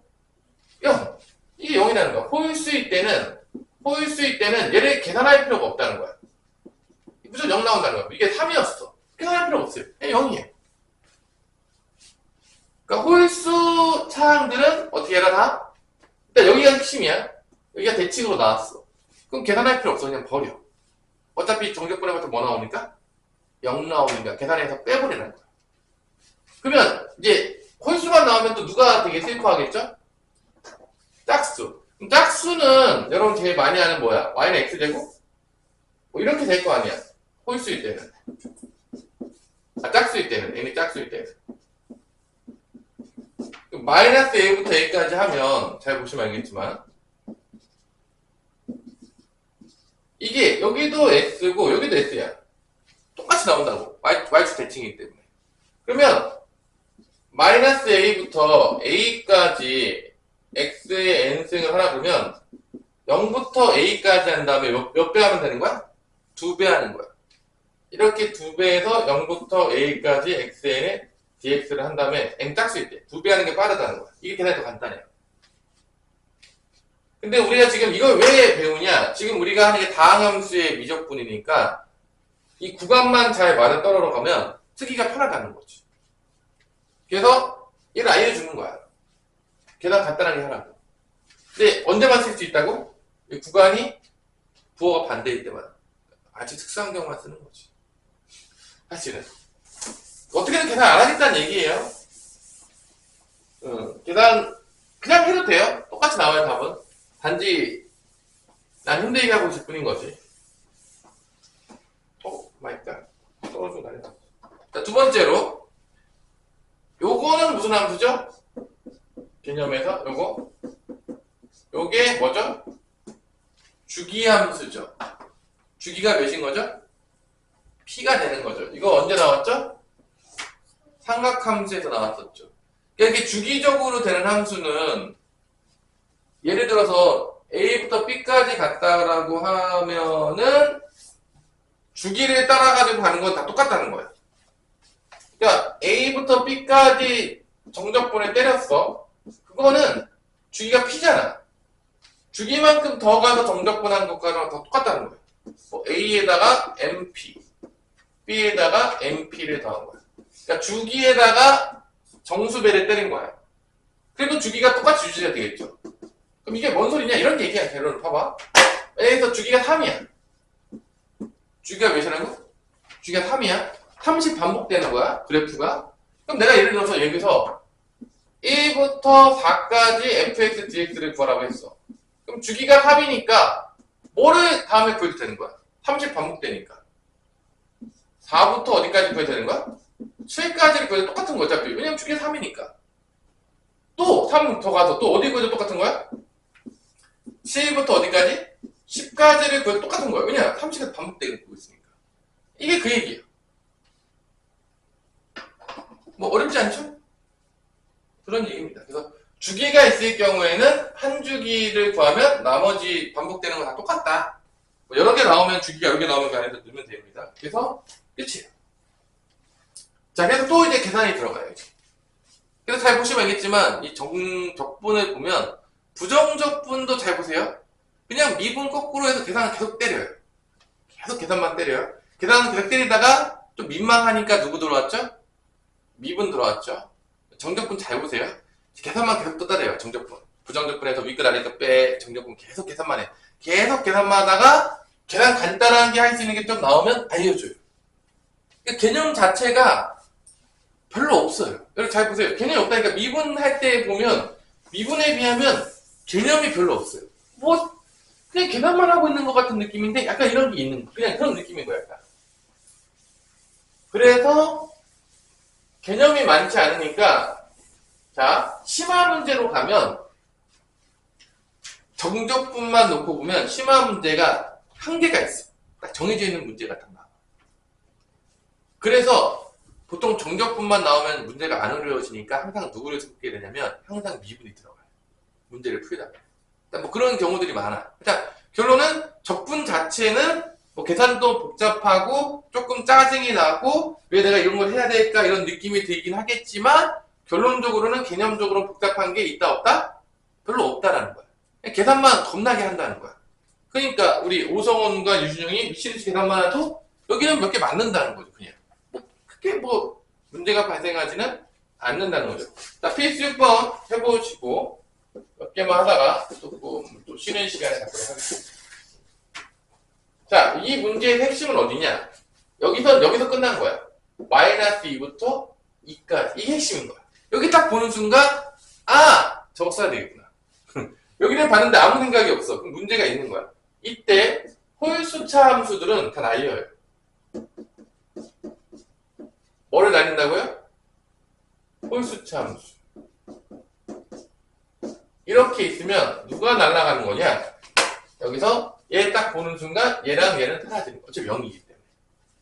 0. 이게 0이라는 거야. 홀수일 때는 얘를 계산할 필요가 없다는 거야. 무조건 0 나온다는 거야. 이게 3이었어. 계산할 필요 없어요. 그냥 0이에요. 그러니까 홀수 차항들은 어떻게 해라 다? 일단 여기가 핵심이야. 여기가 대칭으로 나왔어. 그럼 계산할 필요 없어. 그냥 버려. 어차피 정적분해부터 뭐 나오니까? 0 나오니까 계산해서 빼버리는 거야. 그러면 이제 홀수만 나오면 또 누가 되게 슬퍼하겠죠? 짝수. 그럼 짝수는 여러분 제일 많이 하는 뭐야? y는 x제곱? 뭐 이렇게 될 거 아니야. 홀수일 때는. 짝수일 때는. n이 짝수일 때는. 마이너스 a부터 a까지 하면 잘 보시면 알겠지만 이게 여기도 x고 여기도 x야. 똑같이 나온다고. y축 대칭이기 때문에. 그러면 마이너스 a부터 a까지 x의 n승을 하나 그러면 0부터 a까지 한 다음에 몇 배 하면 되는 거야? 2배 하는 거야. 이렇게 2배에서 0부터 a까지 xn의 dx를 한 다음에 n 짝수일 때 2배 하는 게 빠르다는 거야. 이게 계산이 더 간단해요. 근데 우리가 지금 이걸 왜 배우냐? 지금 우리가 하는 게 다항함수의 미적분이니까 이 구간만 잘 맞아 떨어져 가면 쓰기가 편하다는 거지. 그래서 얘를 알려주는 거야. 계산 간단하게 하라고. 근데 언제만 쓸 수 있다고? 이 구간이 부호가 반대일 때만. 아주 특수한 경우만 쓰는 거지. 사실은. 어떻게든 계산 안 하겠다는 얘기예요. 계산 그냥 해도 돼요. 똑같이 나와요, 답은. 단지 난 힘들게 하고 있을 뿐인 거지. 맛있다. 떨어지고 난리다. 자, 두 번째로 요거는 무슨 함수죠? 개념에서 요게 뭐죠? 주기함수죠. 주기가 몇인 거죠? P가 되는 거죠. 이거 언제 나왔죠? 삼각함수에서 나왔었죠. 이렇게 주기적으로 되는 함수는 예를 들어서 A부터 B까지 갔다라고 하면은 주기를 따라가지고 가는 건 다 똑같다는 거야. 그러니까 A부터 B까지 정적분에 때렸어. 그거는 주기가 P잖아. 주기만큼 더 가서 정적분한 것과는 다 똑같다는 거야. 뭐 A에다가 MP, B에다가 MP를 더한 거야. 그러니까 주기에다가 정수배를 때린 거야. 그래도 주기가 똑같이 유지가 되겠죠. 그럼 이게 뭔 소리냐? 이런 얘기야, 결론을 봐봐. 여기서 주기가 3이야. 주기가 몇이라고? 주기가 3이야. 30 반복되는 거야, 그래프가. 그럼 내가 예를 들어서 여기서 1부터 4까지 fx, dx를 구하라고 했어. 그럼 주기가 3이니까 뭐를 다음에 구해도 되는 거야? 30 반복되니까. 4부터 어디까지 구해도 되는 거야? 7까지를 구해도 똑같은 거야, 어차피. 왜냐면 주기가 3이니까. 또 3 더 가서 또 어디 구해도 똑같은 거야? 7부터 어디까지? 10까지를 구해도 똑같은 거야. 왜냐? 30이 반복되고 있으니까. 이게 그 얘기야. 뭐 어렵지 않죠? 그런 얘기입니다. 그래서 주기가 있을 경우에는 한 주기를 구하면 나머지 반복되는 거 다 똑같다. 뭐 여러 개 나오면 주기가 여러 개 나오면 그 안에서 넣으면 됩니다. 그래서 끝이에요. 자, 그래서 또 이제 계산이 들어가야지. 그래서 잘 보시면 알겠지만 이 적분을 보면 부정적분도 잘 보세요. 그냥 미분 거꾸로 해서 계산을 계속 때려요. 계속 계산만 때려요. 계산을 계속 때리다가 좀 민망하니까 누구 들어왔죠? 미분 들어왔죠. 정적분 잘 보세요. 계산만 계속 또 따라요. 정적분. 부정적분에서 윗끝 아래끝 빼. 정적분 계속 계산만 해. 계속 계산만 하다가 계산 간단하게 할 수 있는 게 좀 나오면 알려줘요. 그러니까 개념 자체가 별로 없어요. 여러분 잘 보세요. 개념이 없다니까. 미분할 때 보면 미분에 비하면 개념이 별로 없어요. 뭐 그냥 계산만 하고 있는 것 같은 느낌인데 약간 이런 게 있는 거. 그냥 그런 느낌인 거야. 약간. 그래서 개념이 많지 않으니까 자, 심화 문제로 가면 정적분만 놓고 보면 심화 문제가 한계가 있어. 딱 정해져 있는 문제가 딱 나와. 그래서 보통 정적분만 나오면 문제가 안 어려워지니까 항상 누구를 찾게 되냐면 항상 미분이 들어가요. 문제를 풀다가. 뭐 그런 경우들이 많아. 자, 결론은 적분 자체는 뭐 계산도 복잡하고 조금 짜증이 나고 왜 내가 이런 걸 해야 될까 이런 느낌이 들긴 하겠지만 결론적으로는 개념적으로 복잡한 게 있다 없다? 별로 없다라는 거야. 계산만 겁나게 한다는 거야. 그러니까 우리 오성원과 유준영이 미치듯이 계산만 해도 여기는 몇 개 맞는다는 거죠. 그냥 뭐 크게 뭐 문제가 발생하지는 않는다는 거죠. 자, 필수 6번 해보시고 몇 개만 하다가 또 쉬는 시간에 갖도록 하겠습니다. 자, 이 문제의 핵심은 어디냐? 여기서 끝난 거야. 마이너스 2부터 2까지. 이게 핵심인 거야. 여기 딱 보는 순간, 아! 저거 써야 되겠구나. 여기는 봤는데 아무 생각이 없어. 그럼 문제가 있는 거야. 이때 홀수차 함수들은 다 날려요. 뭐를 날린다고요? 홀수차 함수. 이렇게 있으면 누가 날아가는 거냐? 여기서 얘 딱 보는 순간 얘랑 얘는 사라지는 거야. 어차피 0이기 때문에.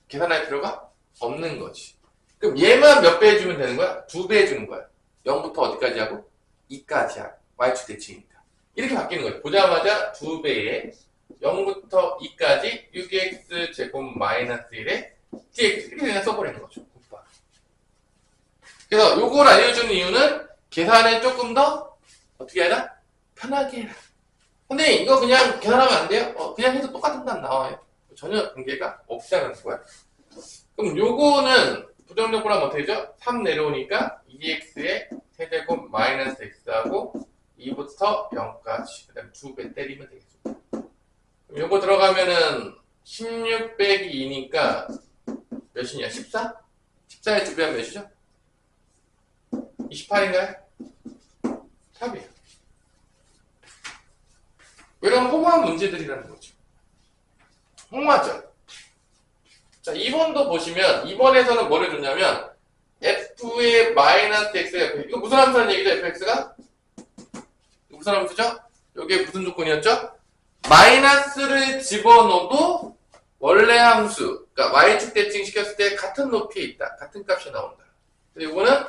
계산할 필요가 없는 거지. 그럼 얘만 몇 배 해주면 되는 거야? 2배 해주는 거야. 0부터 어디까지 하고? 2까지 하고. y축 대칭이니까. 이렇게 바뀌는 거죠. 보자마자 2배에 0부터 2까지 6x 제곱 마이너스 1에 dx 이렇게 그냥 써버리는 거죠. 곱하기. 그래서 요걸 알려주는 이유는 계산을 조금 더 어떻게 해라? 편하게 해라. 근데 이거 그냥 계산하면 안 돼요? 그냥 해도 똑같은 답 나와요. 전혀 관계가 없다는 거야. 그럼 요거는 부정적분하면 어떻게 되죠? 3 내려오니까 2x의 세제곱 마이너스 x하고 2부터 0까지 그 다음에 2배 때리면 되겠죠. 요거 들어가면은 16 빼기 2니까 몇이냐? 14? 14의 2배 하면 몇이죠? 28인가요? 답이에요. 이런 허무한 문제들이라는 거죠. 허무하죠? 자, 2번도 보시면 2번에서는 뭘 해줬냐면 f의 마이너스 x가 이거 무슨 함수라는 얘기죠? fx가? 무슨 함수죠? 이게 무슨 조건이었죠? 마이너스를 집어넣어도 원래 함수, 그러니까 y축 대칭 시켰을 때 같은 높이에 있다. 같은 값이 나온다. 그리고 이거는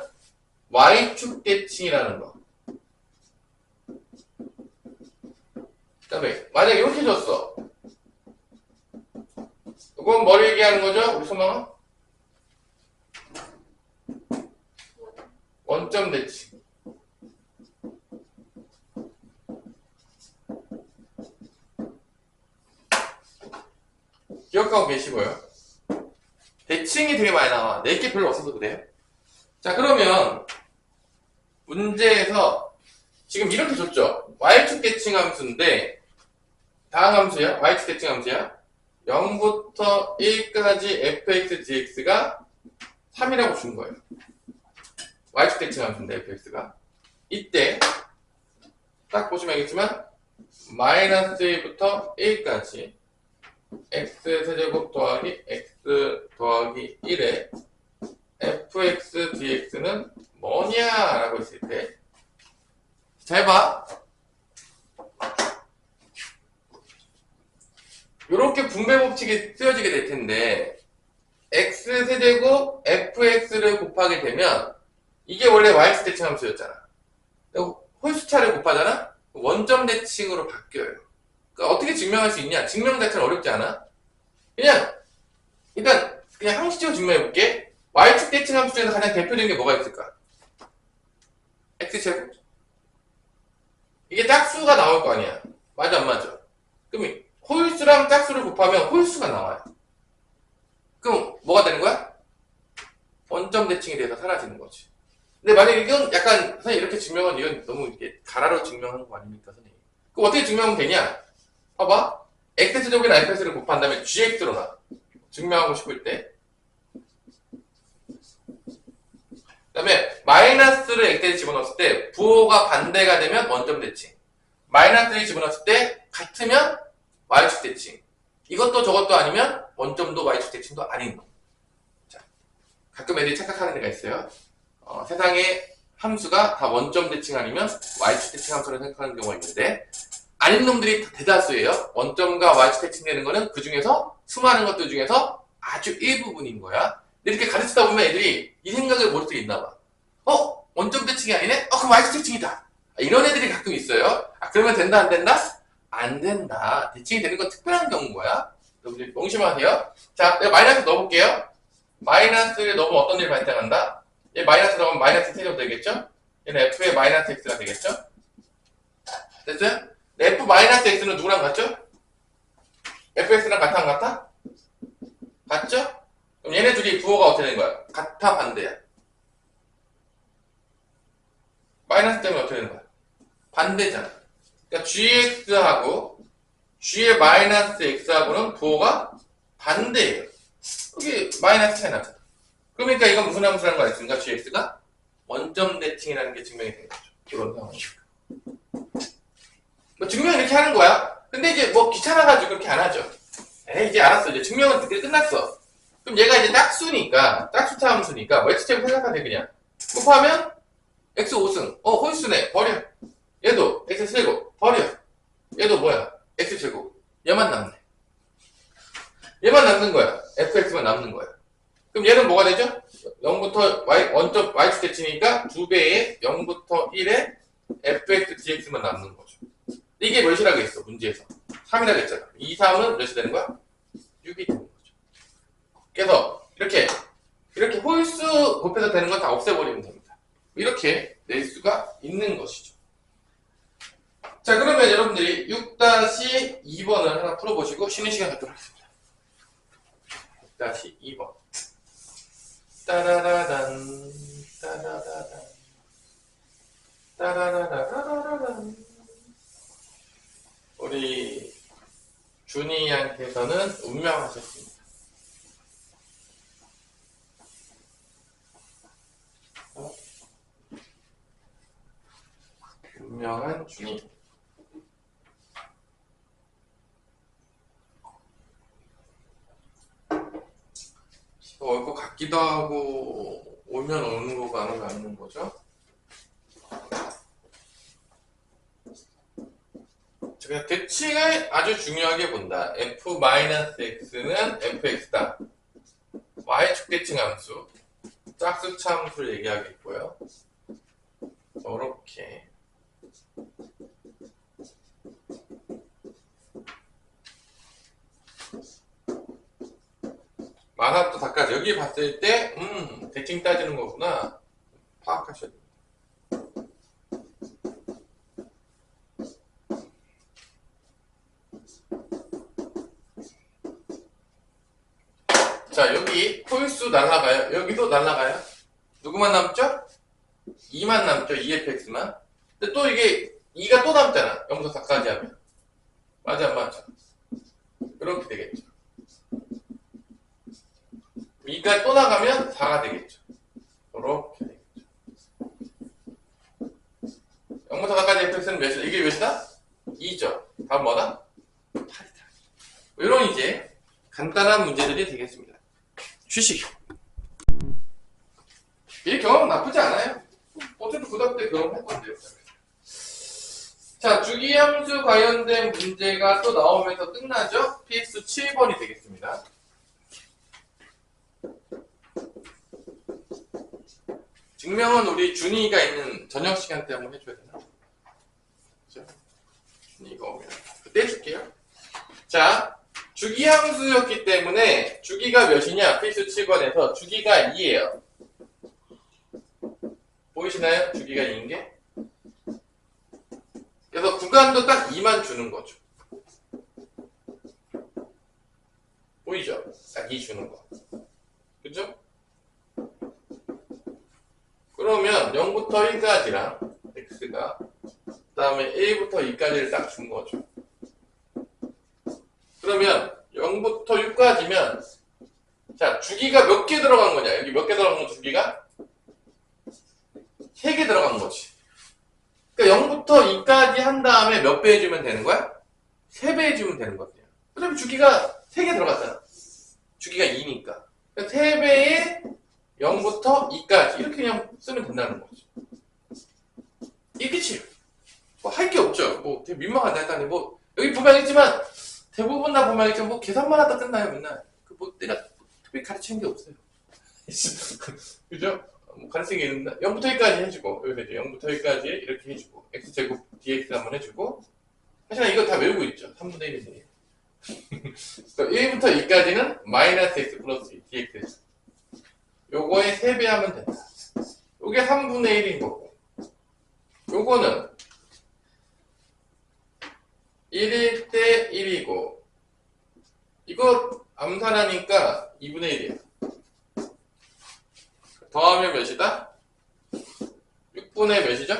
y축 대칭이라는 거. 그 다음에 만약에 이렇게 줬어. 이건 뭘 얘기하는 거죠? 우리 소망은? 원점 대칭. 기억하고 계시고요. 대칭이 되게 많이 나와. 낼 게 별로 없어서 그래요. 자, 그러면 문제에서 지금 이렇게 줬죠. y축 대칭 함수인데 다음 함수야. y축 대칭 함수야. 0부터 1까지 fx dx가 3이라고 준 거예요. y축 대칭 함수인데 fx가. 이때 딱 보시면 알겠지만 마이너스 1부터 1까지 x 세제곱 더하기 x 더하기 1에 fx dx는 뭐냐라고 했을 때 잘 봐. 이렇게 분배 법칙이 쓰여지게 될 텐데 x 세제곱 fx를 곱하게 되면 이게 원래 y축 대칭 함수였잖아. 홀수차를 곱하잖아? 원점 대칭으로 바뀌어요. 그러니까 어떻게 증명할 수 있냐? 증명 자체는 어렵지 않아? 일단 그냥 상식적으로 증명해볼게. y축 대칭 함수 중에서 가장 대표적인 게 뭐가 있을까? x제곱. 이게 짝수가 나올 거 아니야. 맞아 안 맞아? 그럼 홀수랑 짝수를 곱하면 홀수가 나와요. 그럼 뭐가 되는 거야? 원점 대칭이 돼서 사라지는 거지. 근데 만약에 이건 약간 선생님 이렇게 증명은 이건 너무 이게 가라로 증명하는 거 아닙니까 선생님? 그럼 어떻게 증명하면 되냐? 봐봐. x제곱이나 fx를 곱한 다음에 gx로 나. 증명하고 싶을 때. 그 다음에 마이너스를 x에 집어넣었을 때 부호가 반대가 되면 원점 대칭. 마이너스를 집어넣었을 때 같으면 y축 대칭. 이것도 저것도 아니면 원점도 y축 대칭도 아닌 거. 자, 가끔 애들이 착각하는 데가 있어요. 세상에 함수가 다 원점 대칭 아니면 y축 대칭 함수를 생각하는 경우가 있는데 아닌 놈들이 대다수예요. 원점과 y축 대칭되는 거는 그 중에서 수많은 것들 중에서 아주 일부분인 거야. 근데 이렇게 가르치다 보면 애들이 이 생각을 머릿속에 있나 봐. 원점 대칭이 아니네? 그럼 y축 대칭이다. 이런 애들이 가끔 있어요. 그러면 된다 안 된다? 안 된다. 대칭이 되는 건 특별한 경우인 거야. 여러분들 명심하세요. 자, 내가 마이너스 넣어볼게요. 마이너스를 넣으면 어떤 일이 발생한다? 얘 마이너스 넣으면 마이너스 세제곱 되겠죠? 얘는 f의 마이너스 x가 되겠죠? 됐어요? f 마이너스 x는 누구랑 같죠? fx랑 같아 안 같아? 같죠? 그럼 얘네 둘이 부호가 어떻게 되는 거야? 같아 반대야? 마이너스 때문에 어떻게 되는 거야? 반대잖아. 그러니까 gx하고 g의 마이너스 x하고는 부호가 반대예요. 여기 마이너스 차이 나잖아. 그러니까 이건 무슨 함수라는 거 알겠습니까? gx가 원점 대칭이라는 게 증명이 되는 거죠. 이런 상황이니까. 증명 이렇게 하는 거야. 근데 이제 뭐 귀찮아가지고 그렇게 안 하죠. 이제 알았어. 이제 증명은 그때 끝났어. 그럼 얘가 이제 짝수니까, 짝수차 함수니까, 뭐 x제곱 생각하면 돼, 그냥. 곱하면 x 5승. 홀수네. 버려. 얘도 x제곱. 버려. 얘도 뭐야? x제곱. 얘만 남네. 얘만 남는 거야. fx만 남는 거야. 그럼 얘는 뭐가 되죠? 0부터 원점 y축 대칭이니까 2배의 0부터 1의 fx dx만 남는 거죠. 이게 몇이라고 했어, 문제에서. 3이라고 했잖아. 2, 3은 몇이 되는 거야? 6이 되는 거죠. 그래서 이렇게 홀수 곱해서 되는 건 다 없애버리면 됩니다. 이렇게 낼 수가 있는 것이죠. 자, 그러면 여러분들이 6-2번을 하나 풀어보시고 쉬는 시간 갖도록 하겠습니다. 6-2번. 따라라란, 따라라란, 따라라라라라란. 우리 준이한테서는 운명하셨습니다. 운명한 준이. 비가 올 것 같기도 하고 오면 오는 거가 아니면 안 오는 거죠. 제가 대칭을 아주 중요하게 본다. f-x는 fx다. y축 대칭 함수, 짝수차 함수를 얘기하겠고요. 이렇게 만화도 닦아서 여기 봤을 때 대칭 따지는 거구나 파악하셔야 됩니다. 자, 여기 홀수 날라가요. 여기도 날라가요. 누구만 남죠? 2만 남죠. 2fx만. 근데 또 이게 2가 또 남잖아. 0부터 4까지 하면. 맞아 안 맞죠? 이렇게 되겠죠. 2가 또 나가면 4가 되겠죠. 이렇게 되겠죠. 0부터 4까지 fx는 몇이다? 이게 몇이다? 2죠. 다음 뭐다? 8이다. 이런 이제 간단한 문제들이 되겠습니다. 휴식. 이 경험은 나쁘지 않아요. 어쨌든 고등학교 때 경험할 건데요. 자, 주기함수 관련된 문제가 또 나오면서 끝나죠? PS 7번이 되겠습니다. 증명은 우리 준이가 있는 저녁 시간 때 한번 해줘야 되나? 그죠? 준이가 오면 그때 해줄게요. 자, 주기함수였기 때문에 주기가 몇이냐? 필수 7번에서 주기가 2예요. 보이시나요? 주기가 2인 게? 그래서 구간도 딱 2만 주는 거죠. 보이죠? 딱 2 주는 거. 그죠? 그러면 0부터 1까지랑 x가 그 다음에 1부터 2까지를 딱 준 거죠. 그러면 0부터 6까지면 자, 주기가 몇 개 들어간 거냐? 여기 몇 개 들어간 거 주기가? 3개 들어간 거지. 그러니까 0부터 2까지 한 다음에 몇 배 해주면 되는 거야? 3배 해주면 되는 거야. 그러면 주기가 3개 들어갔잖아. 주기가 2니까. 그러니까 3배에 0부터 2까지 이렇게 그냥 쓰면 된다는 거지. 이게 끝이에요. 뭐 할 게 없죠. 뭐 되게 민망하다 했다니 뭐 여기 보면 알겠지만 대부분 다 보면 알겠지만 뭐 계산만 하다 끝나요 맨날. 뭐 내가 특별히 가르치는 게 없어요. 그죠? 뭐 가르치는 게 있는데 0부터 1까지 해주고 여기서 이제 0부터 1까지 이렇게 해주고 x제곱 dx 한번 해주고 사실 이거 다 외우고 있죠. 3분의 1인데 1부터 2까지는 마이너스 x 플러스 dx 요거에 3배 하면 된다. 요게 3분의 1인 거고 요거는 1일 때 1이고 이거 암산하니까 2분의 1이에요. 더하면 몇이다? 6분의 몇이죠?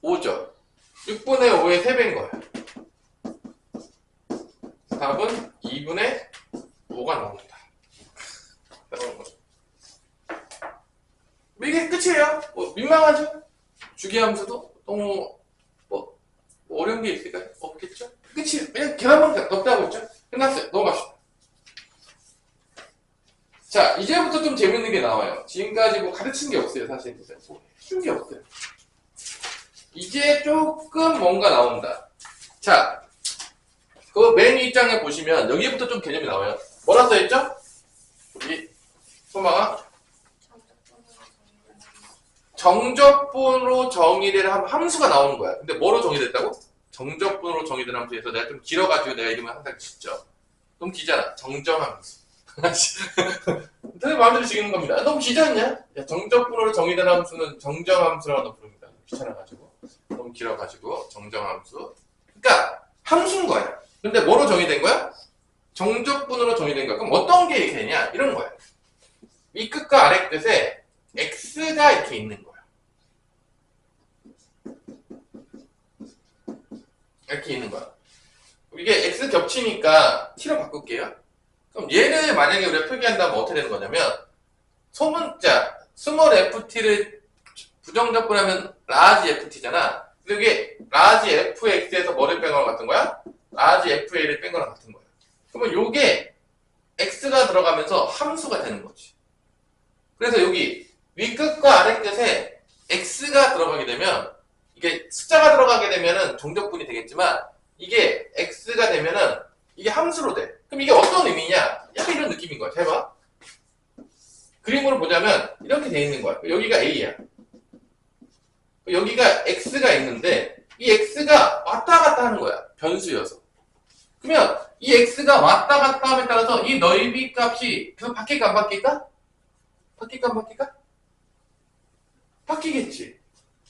5죠. 6분의 5의 3배인 거야. 답은 2분의 5가 나옵니다. 이게 끝이에요. 뭐 민망하죠? 주기함수도 너무 뭐 어려운 게 있을까? 없겠죠? 끝이에요. 그냥 계란만 덮다고 했죠? 끝났어요. 넘어갑시다. 자, 이제부터 좀 재밌는 게 나와요. 지금까지 뭐 가르친 게 없어요, 사실. 뭐 해준 게 없어요. 이제 조금 뭔가 나온다. 자, 그 맨 윗장에 보시면 여기부터 좀 개념이 나와요. 뭐라 써있죠? 이 소망아? 정적분으로 정의를 하면 함수가 나오는 거야. 근데 뭐로 정의됐다고? 정적분으로 정의된 함수에서 내가 좀 길어가지고 내가 이름을 항상 짓죠. 너무 기잖아. 정정함수. 되게 마음대로 지기는 겁니다. 너무 기지 않냐? 정적분으로 정의된 함수는 정정함수라고 부릅니다. 귀찮아가지고. 너무 길어가지고 정정함수. 그러니까 함수인 거야. 근데 뭐로 정의된 거야? 정적분으로 정의된 거야. 그럼 어떤 게 이렇게 되냐? 이런 거야. 위 끝과 아래 끝에 x가 이렇게 있는 거야. 이렇게 있는 거야. 이게 x 겹치니까 t로 바꿀게요. 그럼 얘를 만약에 우리가 표기한다면 어떻게 되는 거냐면 소문자 스몰 ft를 부정적분하면 라지 ft잖아. 근데 이게 라지 fx에서 뭐를 뺀 거랑 같은 거야? 라지 fa를 뺀 거랑 같은 거야. 그러면 요게 x가 들어가면서 함수가 되는 거지. 그래서 여기 윗끝과 아랫끝에 x가 들어가게 되면 이게 숫자가 들어가게 되면은 정적분이 되겠지만 이게 x가 되면은 이게 함수로 돼. 그럼 이게 어떤 의미냐? 약간 이런 느낌인 거야. 잘 봐. 그림으로 보자면 이렇게 돼 있는 거야. 여기가 a야. 여기가 x가 있는데 이 x가 왔다 갔다 하는 거야. 변수여서. 그러면 이 x가 왔다 갔다 함에 따라서 이 넓이 값이 계속 바뀔까 안 바뀔까? 바뀔까 안 바뀔까? 바뀌겠지.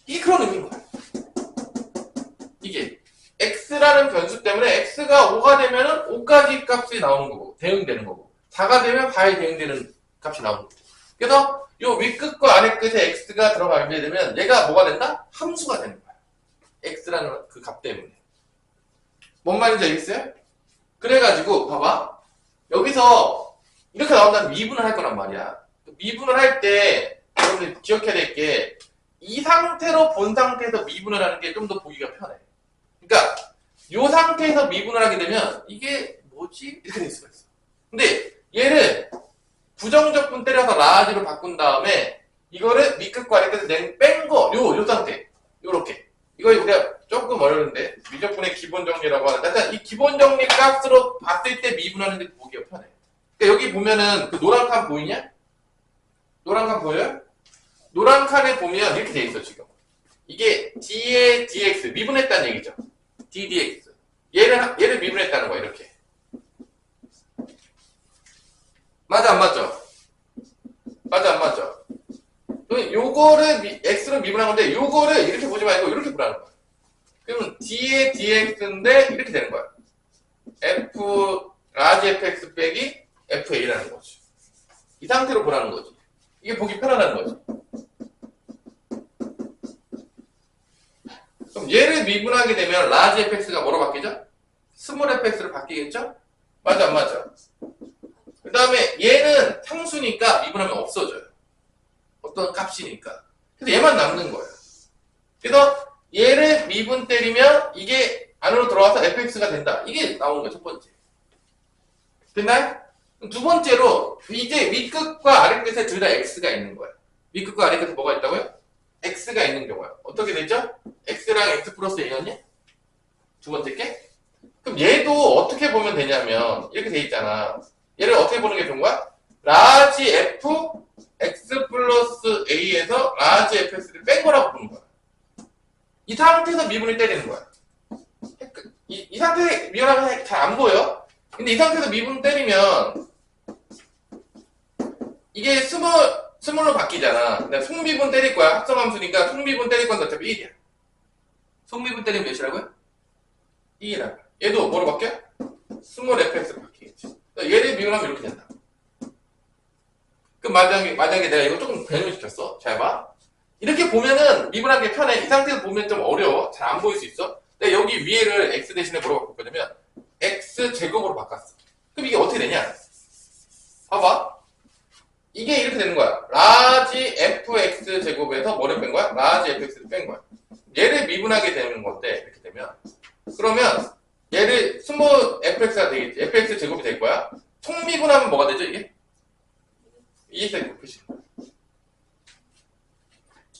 이게 그런 의미인 거야. 이게 x라는 변수 때문에 x가 5가 되면은 5까지 값이 나오는 거고 대응되는 거고 4가 되면 4에 대응되는 값이 나오는 거고. 그래서 요 윗끝과 아랫끝에 x가 들어가게 되면 얘가 뭐가 된다? 함수가 되는 거야. x라는 그 값 때문에. 뭔 말인지 알겠어요? 그래가지고 봐봐. 여기서 이렇게 나온다면 미분을 할 거란 말이야. 미분을 할 때 여러분들 기억해야 될 게 이 상태로 본 상태에서 미분을 하는 게 좀 더 보기가 편해. 그러니까 이 상태에서 미분을 하게 되면 이게 뭐지? 이렇게 될 수가 있어. 근데 얘를 부정적분 때려서 라지로 바꾼 다음에 이거를 밑끝과 아랫끝을 뺀 거, 요 상태. 요렇게. 이거 우리가 조금 어려운데 미적분의 기본 정리라고 하는데 일단 이 기본 정리 값으로 봤을 때 미분하는 게 보기가 편해. 그러니까 여기 보면은 그 노란 칸 보이냐? 노란 칸 보여요? 노란 칸에 보면 이렇게 돼 있어 지금. 이게 d의 dx 미분했다는 얘기죠. d dx. 얘를 미분했다는 거야 이렇게. 맞아 안 맞죠? 맞아 안 맞죠? 요거를 x로 미분한 건데 요거를 이렇게 보지 말고 이렇게 보라는 거야. 그러면 d의 dx인데 이렇게 되는 거야. f 라지 fx 빼기 fa라는 거지. 이 상태로 보라는 거지. 이게 보기 편하다는 거지. 그럼 얘를 미분하게 되면 라지 fx가 뭐로 바뀌죠? 스몰 fx로 바뀌겠죠? 맞아 안 맞아? 그 다음에 얘는 상수니까 미분하면 없어져요. 어떤 값이니까. 그래서 얘만 남는 거예요. 그래서 얘를 미분 때리면 이게 안으로 들어와서 fx가 된다. 이게 나오는 거예요. 첫 번째. 됐나요? 두 번째로 이제 윗끝과 아랫끝에 둘 다 x가 있는 거예요. 윗끝과 아랫끝에 뭐가 있다고요? x가 있는 경우야. 어떻게 되죠? x랑 x 플러스 a였냐? 두 번째 게? 그럼 얘도 어떻게 보면 되냐면 이렇게 돼 있잖아. 얘를 어떻게 보는 게 좋은 거야? 라지 f x 플러스 a에서 라지 fx를 뺀 거라고 보는 거야. 이 상태에서 미분을 때리는 거야. 이 상태에 미분하면 잘 안 보여. 근데 이 상태에서 미분 때리면 이게 스몰로 바뀌잖아. 근데 속미분 때릴 거야. 합성함수니까 속미분 때릴 건데 어차피 1이야. 속미분 때리면 몇이라고요? 2라고. 얘도 뭐로 바뀌어? 스몰 fx로 바뀌겠지. 얘를 미분하면 이렇게 된다. 그럼 만약에 내가 이거 조금 변형시켰어. 잘 봐. 이렇게 보면은 미분하기 편해. 이 상태에서 보면 좀 어려워. 잘 안 보일 수 있어. 근데 여기 위에를 x 대신에 뭐로 바꿀 거냐면 x 제곱으로 바꿨어. 그럼 이게 어떻게 되냐? 봐봐. 이게 이렇게 되는 거야. 라지 fx 제곱에서 뭐를 뺀 거야? 라지 fx를 뺀 거야. 얘를 미분하게 되는 건데 이렇게 되면 그러면 얘를 스몰 fx가 되겠지. fx 제곱이 될 거야. 총미분하면 뭐가 되죠 이게? 2x 표시.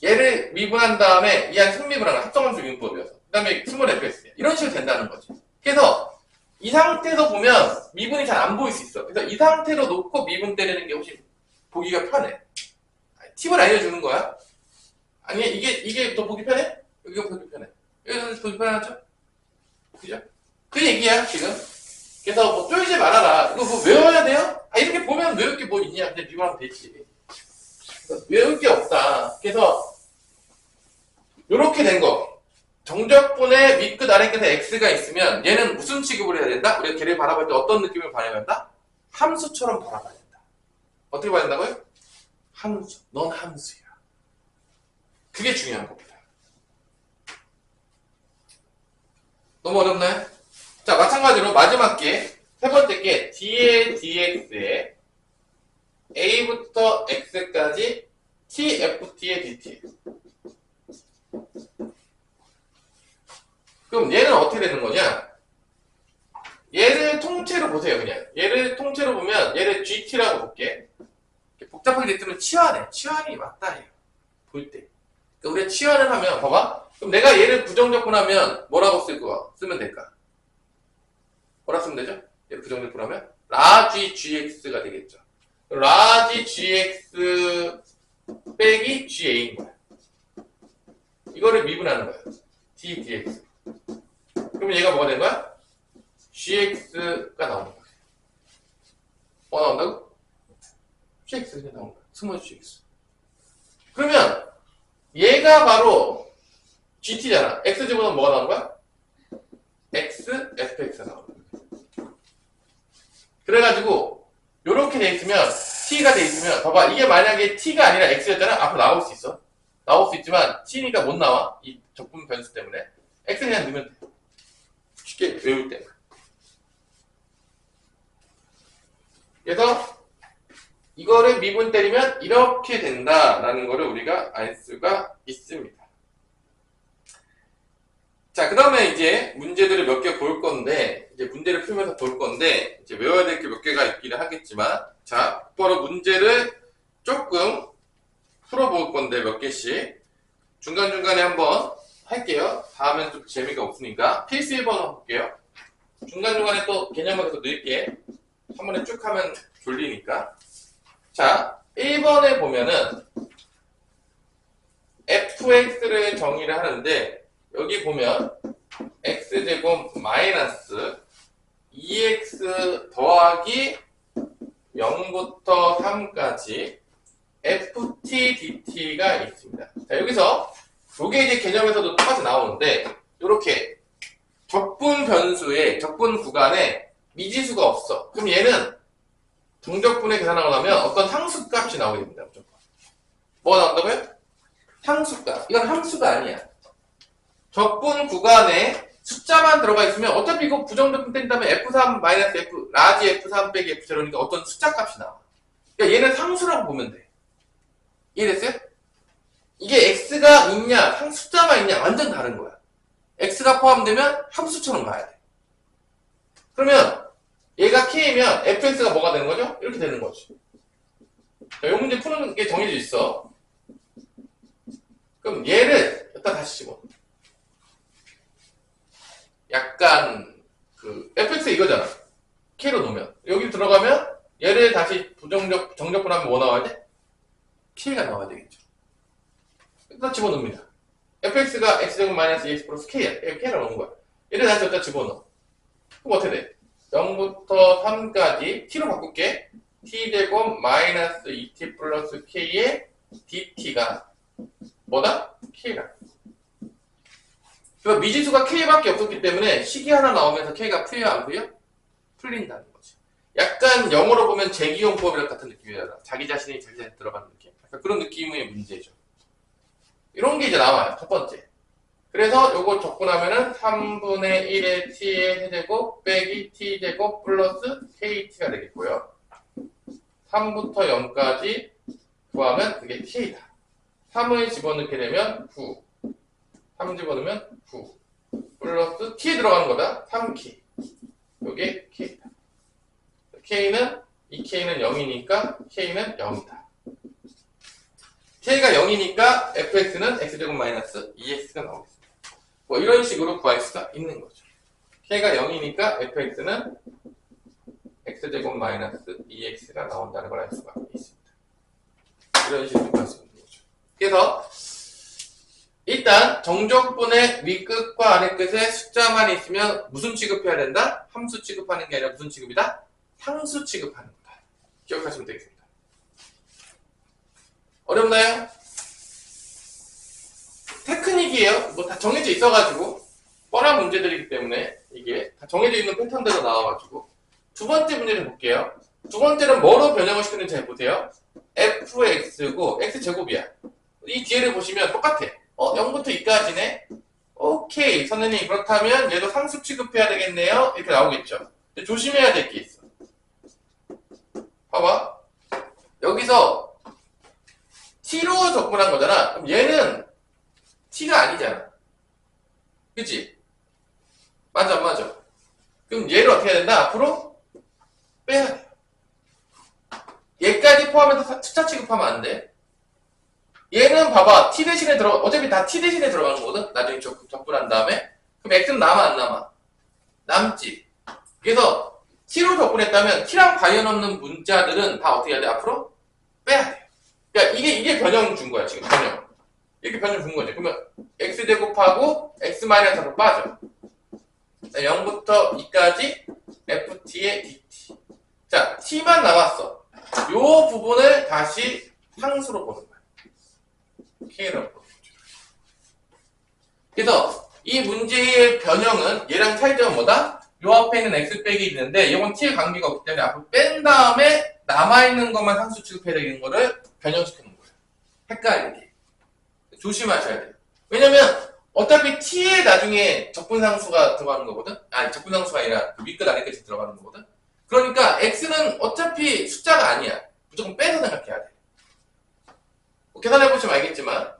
얘를 미분한 다음에 이 안 승미분하는 합성함수 융법이어서 그 다음에 스몰 fx야. 이런 식으로 된다는 거지. 그래서 이 상태에서 보면 미분이 잘 안 보일 수 있어. 그래서 이 상태로 놓고 미분 때리는 게 훨씬 보기가 편해. 팁을 알려주는 거야. 아니 이게 더 보기 편해? 여기가 보기 편해. 여기가 보기 편하죠? 그죠? 그 얘기야 지금. 그래서 뭐 쫄지 말아라. 이거 뭐 외워야 돼요? 이렇게 보면 외울 게 뭐 있냐? 그냥 미분하면 되지. 외울 게 없다. 그래서 요렇게 된 거. 정적분의 윗끝 아랫끝에 x가 있으면 얘는 무슨 취급을 해야 된다? 우리가 걔를 바라볼 때 어떤 느낌을 봐야 된다? 함수처럼 바라봐야 된다. 어떻게 봐야 된다고요? 함수. 넌 함수야. 그게 중요한 겁니다. 너무 어렵나요? 자, 마찬가지로 마지막 게, 세 번째 게 d의 dx에 a부터 x까지 tft의 dt. 그럼 얘는 어떻게 되는 거냐? 얘를 통째로 보세요, 그냥. 얘를 통째로 보면 얘를 gt라고 볼게. 복잡하게 됐으면 치환해. 치환이 맞다 해요. 볼 때. 그러니까 우리가 치환을 하면, 봐봐. 그럼 내가 얘를 부정적분하면 뭐라고 쓰면 될까? 뭐라 쓰면 되죠? 얘를 부정적분하면 라지 gx가 되겠죠. 라지 gx 빼기 ga인 거야. 이거를 미분하는 거야. d dx. 그러면 얘가 뭐가 되는 거야? gx가 나오는 거야. 뭐 나온다고? gx가 나오는 거야. 스몰 gx. 그러면 얘가 바로 gt잖아. x제곱은 뭐가 나오는 거야? x fx가 나오는 거야. 그래가지고 요렇게 돼 있으면 t가 돼 있으면 봐봐, 이게 만약에 t가 아니라 x였잖아. 앞으로 나올 수 있어. 나올 수 있지만 t니까 못 나와. 이 적분 변수 때문에. x 그냥 넣으면 돼. 쉽게 외울 때. 그래서 이거를 미분 때리면 이렇게 된다라는 거를 우리가 알 수가 있습니다. 자, 그 다음에 이제 문제들을 몇 개 볼 건데, 이제 문제를 풀면서 볼 건데, 이제 외워야 될 게 몇 개가 있기는 하겠지만, 자, 바로 문제를 조금 풀어볼 건데, 몇 개씩. 중간중간에 한번 할게요. 다 하면 좀 재미가 없으니까. 필수 1번 볼게요. 중간중간에 또 개념을 더 넣을게. 한 번에 쭉 하면 졸리니까. 자, 1번에 보면은, fx를 정의를 하는데, 여기 보면 x제곱 마이너스 2x 더하기 0부터 3까지 ft dt가 있습니다. 자, 여기서 요게 이제 개념에서도 똑같이 나오는데 요렇게 적분 변수에 적분 구간에 미지수가 없어. 그럼 얘는 정적분의 계산하고 나면 어떤 상수값이 나오게 됩니다. 무조건. 뭐가 나온다고요? 상수값. 이건 함수가 아니야. 적분 구간에 숫자만 들어가 있으면 어차피 이거 부정적분 뗀 다음에 F3 마이너스 F, 라지 F3 빼기 F0니까 어떤 숫자 값이 나와. 그러니까 얘는 상수라고 보면 돼. 이해됐어요? 이게 X가 있냐, 숫자만 있냐, 완전 다른 거야. X가 포함되면 함수처럼 봐야 돼. 그러면 얘가 K면 fx가 뭐가 되는 거죠? 이렇게 되는 거지. 자, 이 문제 푸는 게 정해져 있어. 그럼 얘를 여기다 다시 집어. 약간 fx 이거잖아. k로 놓으면 여기 들어가면 얘를 다시 정적분하면 뭐 나와야 돼? k가 나와야 되겠죠. 여기다 집어넣습니다. fx가 x제곱 마이너스 2x 플러스 k야. 여기 k로 놓은 거야. 얘를 다시 여기다 집어넣어. 그럼 어떻게 돼? 0부터 3까지 t로 바꿀게. t제곱 마이너스 2t 플러스 k의 dt가 뭐다? k라. 그러니까 미지수가 k밖에 없었기 때문에 식이 하나 나오면서 k가 풀려 안 풀려? 풀린다는 거지. 약간 영어로 보면 재기용법이랑 같은 느낌이잖아. 자기 자신이 자기 자신 들어가는 느낌. 약간 그런 느낌의 문제죠. 이런 게 이제 나와요. 첫 번째. 그래서 요거 적분하면은 3분의 1의 t의 세제곱 빼기 t제곱 플러스 kt가 되겠고요. 3부터 0까지 구하면 그게 k다. 3을 집어넣게 되면 9. 3 집어넣으면 9. 플러스 t에 들어가는 거다. 3k. 요게 k다. k는, 이 k는 0이니까 k는 0이다. k가 0이니까 fx는 x제곱 마이너스 2x가 나오겠습니다. 뭐 이런 식으로 구할 수가 있는 거죠. k가 0이니까 fx는 x제곱 마이너스 2x가 나온다는 걸 알 수가 있습니다. 이런 식으로 구할 수 있는 거죠. 그래서 일단 정적분의 윗끝과 아래끝에 숫자만 있으면 무슨 취급해야 된다? 함수 취급하는 게 아니라 무슨 취급이다? 상수 취급하는 거다. 기억하시면 되겠습니다. 어렵나요? 테크닉이에요. 뭐 다 정해져 있어가지고 뻔한 문제들이기 때문에 이게 다 정해져 있는 패턴대로 나와가지고 두 번째 문제를 볼게요. 두 번째는 뭐로 변형을 시키는지 잘 보세요. fx고 x제곱이야. 이 뒤에를 보시면 똑같아. 0부터 2까지네. 오케이, 선생님, 그렇다면 얘도 상수 취급해야 되겠네요. 이렇게 나오겠죠. 근데 조심해야 될 게 있어. 봐봐. 여기서 t로 접근한 거잖아. 그럼 얘는 t가 아니잖아. 그치? 맞아, 안 맞아? 그럼 얘를 어떻게 해야 된다? 앞으로 빼야 돼. 얘까지 포함해서 숫자 취급하면 안 돼. 얘는 봐봐. t 대신에 어차피 다 t 대신에 들어가는 거거든? 나중에 접근한 다음에. 그럼 x는 남아, 안 남아? 남지. 그래서 t로 접근했다면 t랑 관련 없는 문자들은 다 어떻게 해야 돼? 앞으로 빼야 돼. 그러니까 이게 변형 준 거야, 지금 변형. 이렇게 변형 준 거지. 그러면 x제곱하고 x-4로 빠져. 0부터 2까지 ft의 dt. 자, t만 남았어. 요 부분을 다시 상수로 보는 거야. k라고 보는 거죠. 그래서 이 문제의 변형은 얘랑 차이점은 뭐다? 요 앞에 있는 x 빼기 있는데 이건 t의 관계가 없기 때문에 앞으로 뺀 다음에 남아있는 것만 상수 취급해야 되는 거를 변형시키는 거예요. 헷갈리게. 조심하셔야 돼요. 왜냐면 어차피 t에 나중에 적분상수가 들어가는 거거든? 아니, 적분상수가 아니라 그 윗끝 아래끝이 들어가는 거거든? 그러니까 x는 어차피 숫자가 아니야. 무조건 빼서 생각해야 돼. 계산해보시면 알겠지만.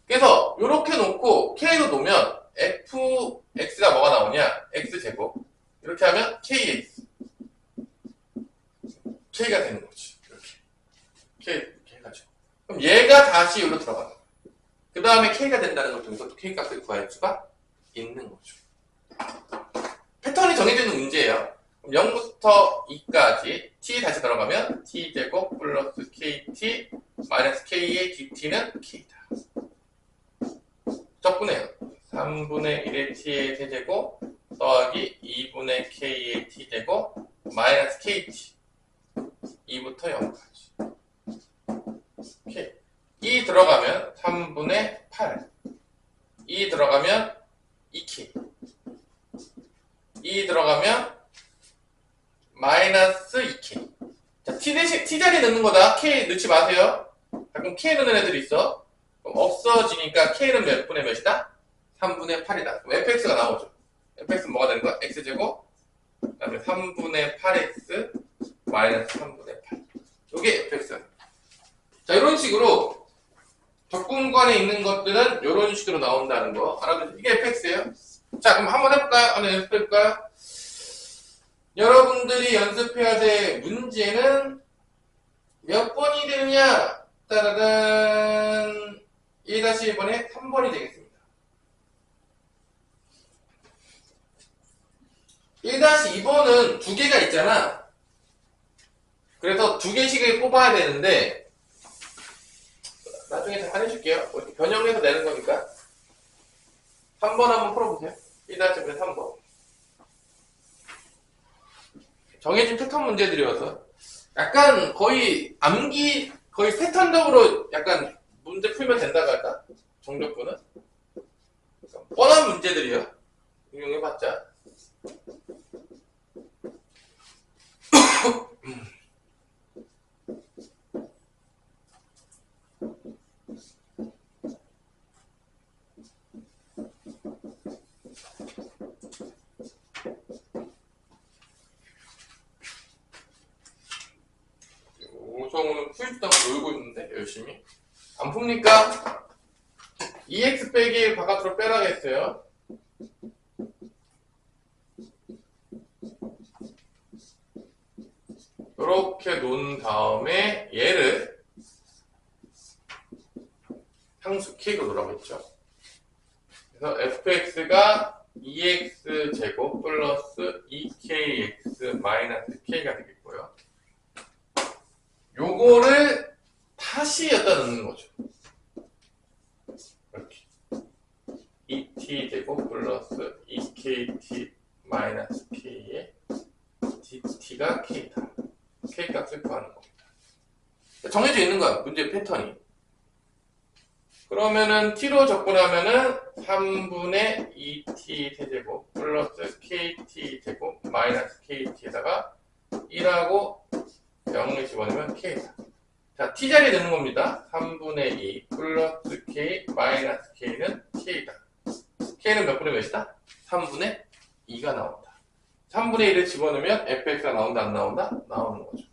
그래서 이렇게 놓고 k로 놓으면 fx가 뭐가 나오냐? x제곱. 이렇게 하면 kx. k가 되는 거지. 이렇게. k 이렇게 해가지고. 그럼 얘가 다시 여기로 들어가는 거야. 그 다음에 k가 된다는 걸 통해서 또 k 값을 구할 수가 있는 거죠. 패턴이 정해져 있는 문제예요. 그럼 0부터 2까지 t 다시 들어가면 t제곱 플러스 kt 마이너스 k의 dt는 k다. 적분해요. 3분의 1의 t의 세제곱 더하기 2분의 k의 t제곱 마이너스 kt 2부터 0까지. 오케이. 2 들어가면 3분의 8. 2 들어가면 2k. 2 들어가면 마이너스 2k. 자, t 자리 넣는 거다. k 넣지 마세요. 가끔 k 넣는 애들이 있어. 그럼 없어지니까 k는 몇 분의 몇이다? 3분의 8이다. 그럼 fx가 나오죠. fx는 뭐가 되는 거야? x제곱 그 다음에 3분의 8x 마이너스 3분의 8. 요게 fx가 됩니다. 자, 이런 식으로 적분관에 있는 것들은 이런 식으로 나온다는 거 알아두세요. 이게 fx예요. 자, 그럼 한번 해볼까요? 한번 연습해볼까요? 여러분들이 연습해야 될 문제는 몇 번이 되느냐? 따라단 1-1번에 3번이 되겠습니다. 1-2번은 두 개가 있잖아. 그래서 두 개씩을 뽑아야 되는데 나중에 잠깐 해줄게요. 변형해서 내는 거니까. 3번 한번 풀어보세요. 1-1번에 3번. 정해진 패턴 문제들이어서 약간 거의 암기, 거의 패턴적으로 약간 문제 풀면 된다고 할까? 정적분은. 뻔한 문제들이요. 응용해봤자. 오성우는 풀지도 않고 놀고 있는데 열심히 안 풉니까? EX 빼기 바깥으로 빼라겠어요. 이렇게 놓은 다음에 얘를 상수 K로 놓으라고 했죠. 그래서 fx가 2x 제곱 플러스 2kx 마이너스 k가 되겠고요. 요거를 다시 여기다 넣는 거죠. 이렇게 2t 제곱 플러스 2kt 마이너스 k의 dt가 k다. k 값을 구하는 겁니다. 정해져 있는 거야. 문제 패턴이. 그러면은 t로 접근하면은 3분의 2t 세제곱 플러스 kt 제곱 마이너스 kt에다가 1하고 0을 집어넣으면 k다. 자, t 자리에 넣는 겁니다. 3분의 2 플러스 k 마이너스 k는 k다. K는 몇 분의 몇이다? 3분의 2가 나온다. 3분의 1을 집어넣으면 fx가 나온다, 안 나온다? 나오는 거죠.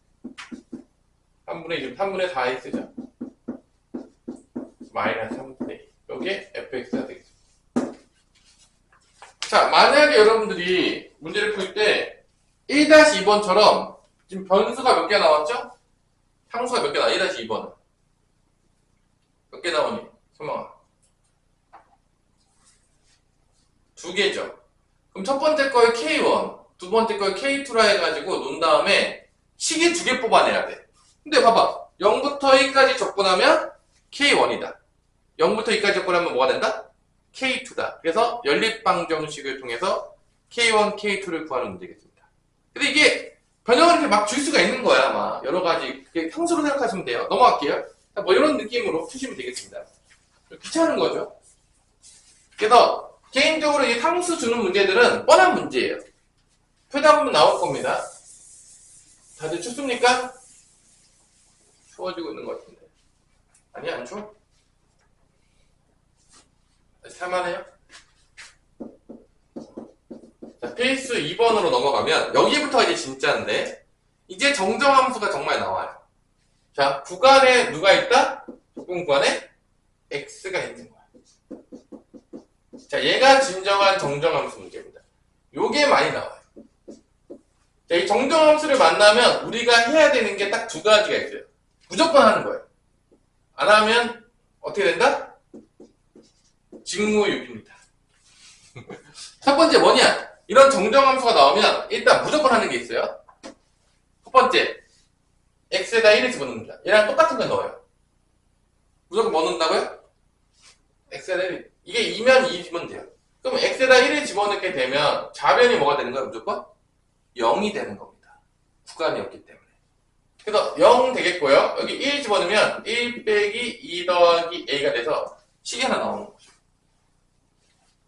3분의 2, 지금 3분의 4에 쓰죠. 마이너스 3분의 2. 요게 fx가 되겠습니다. 자, 만약에 여러분들이 문제를 풀 때 1-2번처럼 지금 변수가 몇 개 나왔죠? 상수가 몇 개 나와? 1-2번은. 몇 개 나오니? 소망아. 2개죠. 그럼 첫 번째 거에 K1, 두 번째 거에 K2라 해가지고 놓은 다음에 식이 2개 뽑아내야 돼. 근데 봐봐. 0부터 2까지 적분하면 K1이다. 0부터 2까지 적분하면 뭐가 된다? K2다. 그래서 연립방정식을 통해서 K1, K2를 구하는 문제겠습니다. 근데 이게 변형을 이렇게 막 줄 수가 있는 거야, 아마. 여러 가지. 상수로 생각하시면 돼요. 넘어갈게요. 뭐 이런 느낌으로 푸시면 되겠습니다. 귀찮은 거죠. 그래서 개인적으로 이 상수 주는 문제들은 뻔한 문제예요. 풀다 보면 나올 겁니다. 다들 춥습니까? 추워지고 있는 것 같은데. 아니, 안 추워? 살만해요? 자, 필수 2번으로 넘어가면 여기부터 이제 진짜인데 이제 정정함수가 정말 나와요. 자, 구간에 누가 있다? 조건 구간에 x가 있는 거야. 자, 얘가 진정한 정정함수 문제입니다. 요게 많이 나와요. 자, 이 정정함수를 만나면 우리가 해야 되는 게 딱 2가지가 있어요. 무조건 하는 거예요. 안 하면 어떻게 된다? 직무유기입니다. 첫 번째 뭐냐? 이런 정정함수가 나오면 일단 무조건 하는 게 있어요. 첫 번째, x에다 1을 집어넣습니다. 얘랑 똑같은 걸 넣어요. 무조건 뭐 넣는다고요? x에다 1. 이게 2면 2면 돼요. 그럼 x에다 1을 집어넣게 되면 좌변이 뭐가 되는 거야? 무조건 0이 되는 겁니다. 구간이었기 때문에. 그래서 0 되겠고요. 여기 1 집어넣으면 1 빼기 2 더하기 a가 돼서 식이 하나 나오는 거죠.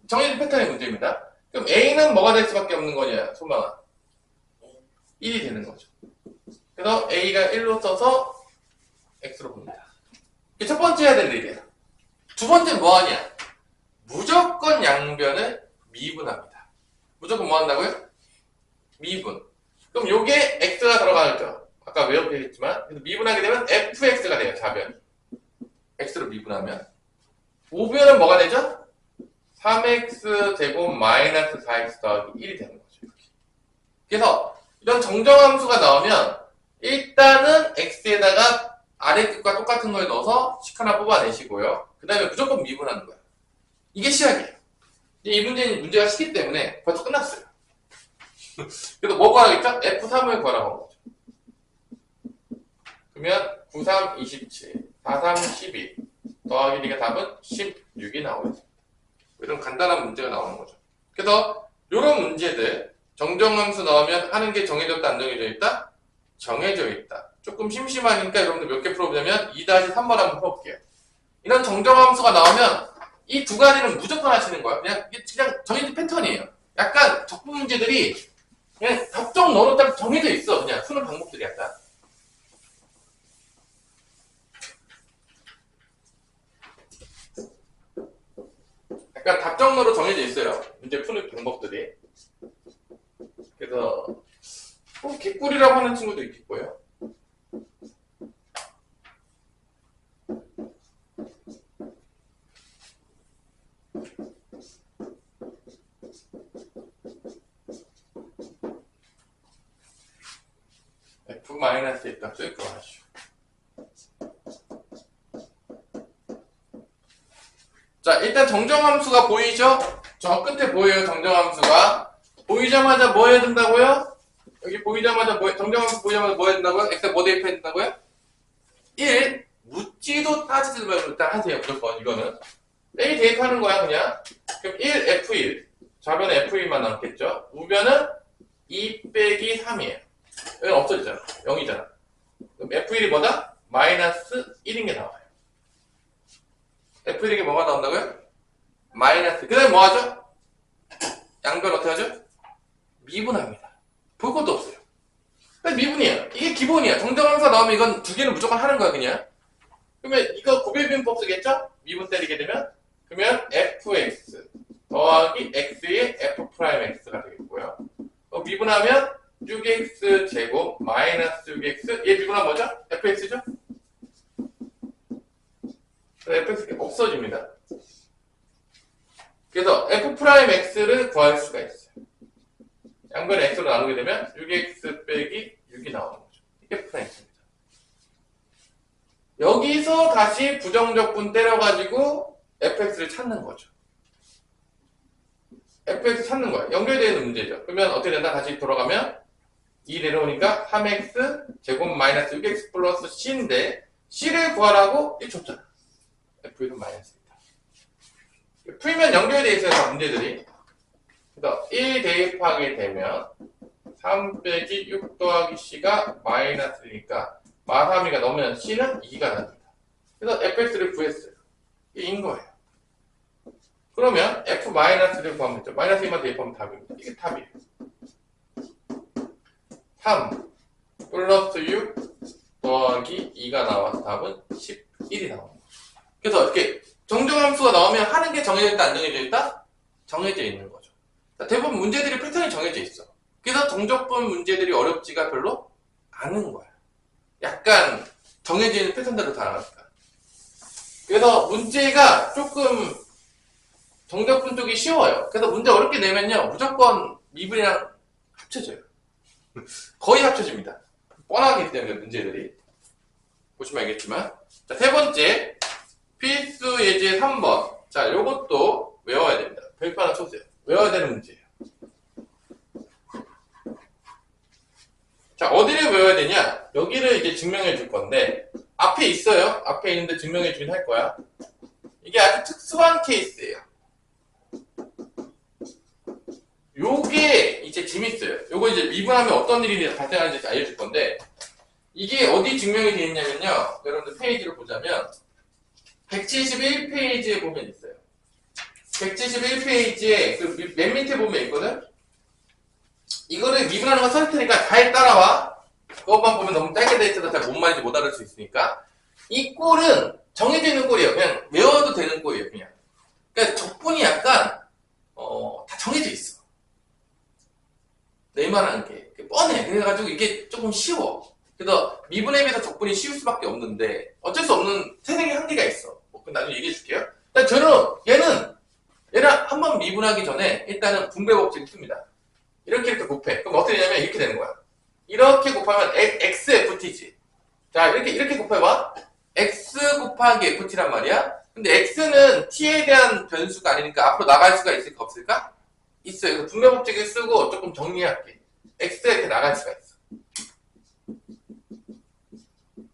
정해진 패턴의 문제입니다. 그럼 a는 뭐가 될 수밖에 없는 거냐, 소망아? 1이 되는 거죠. 그래서 a가 1로 써서 x로 봅니다. 이게 첫 번째 해야 될 일이야. 두 번째는 뭐 하냐? 무조건 양변을 미분합니다. 무조건 뭐 한다고요? 미분. 그럼 요게 x가 들어가죠. 아까 외웠겠지만 미분하게 되면 fx가 돼요. 좌변이. x로 미분하면 우변은 뭐가 되죠? 3x 제곱 마이너스 4x 더하기 1이 되는 거죠. 이렇게. 그래서 이런 정정함수가 나오면 일단은 x에다가 아래 끝과 똑같은 걸 넣어서 식 하나 뽑아내시고요. 그 다음에 무조건 미분하는 거예요. 이게 시작이에요. 이 문제는 문제가 쉽기 때문에 벌써 끝났어요. 그래서 뭐 구하라겠죠? F3을 구하라고 한 거죠. 그러면 9, 3, 27, 4, 3, 12 더하기 2가 답은 16이 나오겠습니다. 이런 간단한 문제가 나오는 거죠. 그래서 이런 문제들 정정함수 나오면 하는 게 정해졌다, 안 정해져 있다? 정해져 있다. 조금 심심하니까 여러분들 몇 개 풀어보자면 2-3번 한번 풀어볼게요. 이런 정정함수가 나오면 이 2가지는 무조건 하시는 거예요. 그냥 정해진 패턴이에요. 약간 적분 문제들이 그냥 답정너로 딱 정해져 있어. 그냥 푸는 방법들이 약간. 약간 답정너로 정해져 있어요. 문제 푸는 방법들이. 그래서 개꿀이라고 하는 친구도 있겠고요. F- 일단 쓸 거 하시오. 자, 일단 정정함수가 보이죠? 저 끝에 보여요, 정정함수가. 보이자마자 뭐 해야 된다고요? 여기 보이자마자 정정함수 보이자마자 뭐 해야 된다고요? X에 뭐 대입해야 된다고요? 1. 묻지도 따지지도 말고 일단 하세요, 무조건. 이거는. A 대입하는 거야, 그냥. 그럼 1, F1. 좌변에 F1만 남겠죠? 우변은 2 빼기 3이에요. 여기는 없어지잖아. 0이잖아. 그럼 F1이 뭐다? 마이너스 1인 게 나와요. F1이 뭐가 나온다고요? 마이너스. 그 다음에 뭐 하죠? 양변 어떻게 하죠? 미분합니다. 볼 것도 없어요. 그냥 미분이에요. 이게 기본이야. 정정함수가 나오면 이건 2개는 무조건 하는 거야, 그냥. 그러면 이거 고별비문법 쓰겠죠? 미분 때리게 되면. 그러면 fx 더하기 x의 f'x가 되겠고요. 미분하면 6x 제곱 마이너스 6x 얘 미분하면 뭐죠? fx죠? fx가 없어집니다. 그래서 f'x를 구할 수가 있어요. 양변을 x로 나누게 되면 6x 빼기 6이 나오는 거죠. 이게 f'x입니다. 여기서 다시 부정적분 때려가지고 fx를 찾는 거죠. fx 찾는 거야. 연결되어 있는 문제죠. 그러면 어떻게 된다? 다시 돌아가면 2 내려오니까 3x 제곱 마이너스 6x 플러스 c인데 c를 구하라고 1 줬잖아. f1은 마이너스입니다. 풀면 연결되어 있어요. 문제들이. 그래서 1 대입하게 되면 3 빼기 6 더하기 c가 마이너스니까 마3이가 넣으면 c는 2가 납니다. 그래서 fx를 구했어요. 이게 인 거예요. 그러면 f-를 구하면 되죠. 마이너스 2만 대입하면 답입니다. 이게 답이에요. 3 플러스 6 더하기 2가 나와서 답은 11이 나오는 거죠. 그래서 이렇게 정정함수가 나오면 하는 게 정해져 있다, 안 정해져 있다? 정해져 있는 거죠. 대부분 문제들이 패턴이 정해져 있어. 그래서 정적분 문제들이 어렵지가 별로 않은 거야. 약간 정해져 있는 패턴대로 다 나가니까. 그래서 문제가 조금 정적분 쪽이 쉬워요. 그래서 문제 어렵게 내면요, 무조건 미분이랑 합쳐져요. 거의 합쳐집니다. 뻔하기 때문에 문제들이. 보시면 알겠지만. 자, 세 번째. 필수 예제 3번. 자, 요것도 외워야 됩니다. 별표 하나 쳐주세요. 외워야 되는 문제예요. 자, 어디를 외워야 되냐? 여기를 이제 증명해 줄 건데, 앞에 있어요. 앞에 있는데 증명해 주긴 할 거야. 이게 아주 특수한 케이스예요. 요게 이제 재밌어요. 요거 이제 미분하면 어떤 일이 발생하는지 알려줄 건데, 이게 어디 증명이 되어 있냐면요. 여러분들 페이지를 보자면, 171페이지에 보면 있어요. 171페이지에 그 맨 밑에 보면 있거든? 이거를 미분하는 거 써 테니까 잘 따라와. 그것만 보면 너무 짧게 돼 있어서 잘 뭔 말인지 못 알아들 수 있으니까. 이 꼴은 정해져 있는 꼴이에요. 그냥 외워도 되는 꼴이에요, 그냥. 그러니까 적분이 약간, 다 정해져 있어. 내 말하는 게. 뻔해. 그래가지고 이게 조금 쉬워. 그래서 미분에 비해서 적분이 쉬울 수밖에 없는데, 어쩔 수 없는 세상의 한계가 있어. 그럼 나중에 얘기해 줄게요. 일단 얘는 한번 미분하기 전에 일단은 분배 법칙을 씁니다. 이렇게 곱해. 그럼 어떻게 되냐면 이렇게 되는 거야. 이렇게 곱하면 xft지. 자, 이렇게 곱해봐. x 곱하기 ft란 말이야. 근데 x는 t에 대한 변수가 아니니까 앞으로 나갈 수가 있을까 없을까? 있어요. 그래서 분배 법칙을 쓰고 조금 정리할게. x가 이렇게 나갈 수가 있어.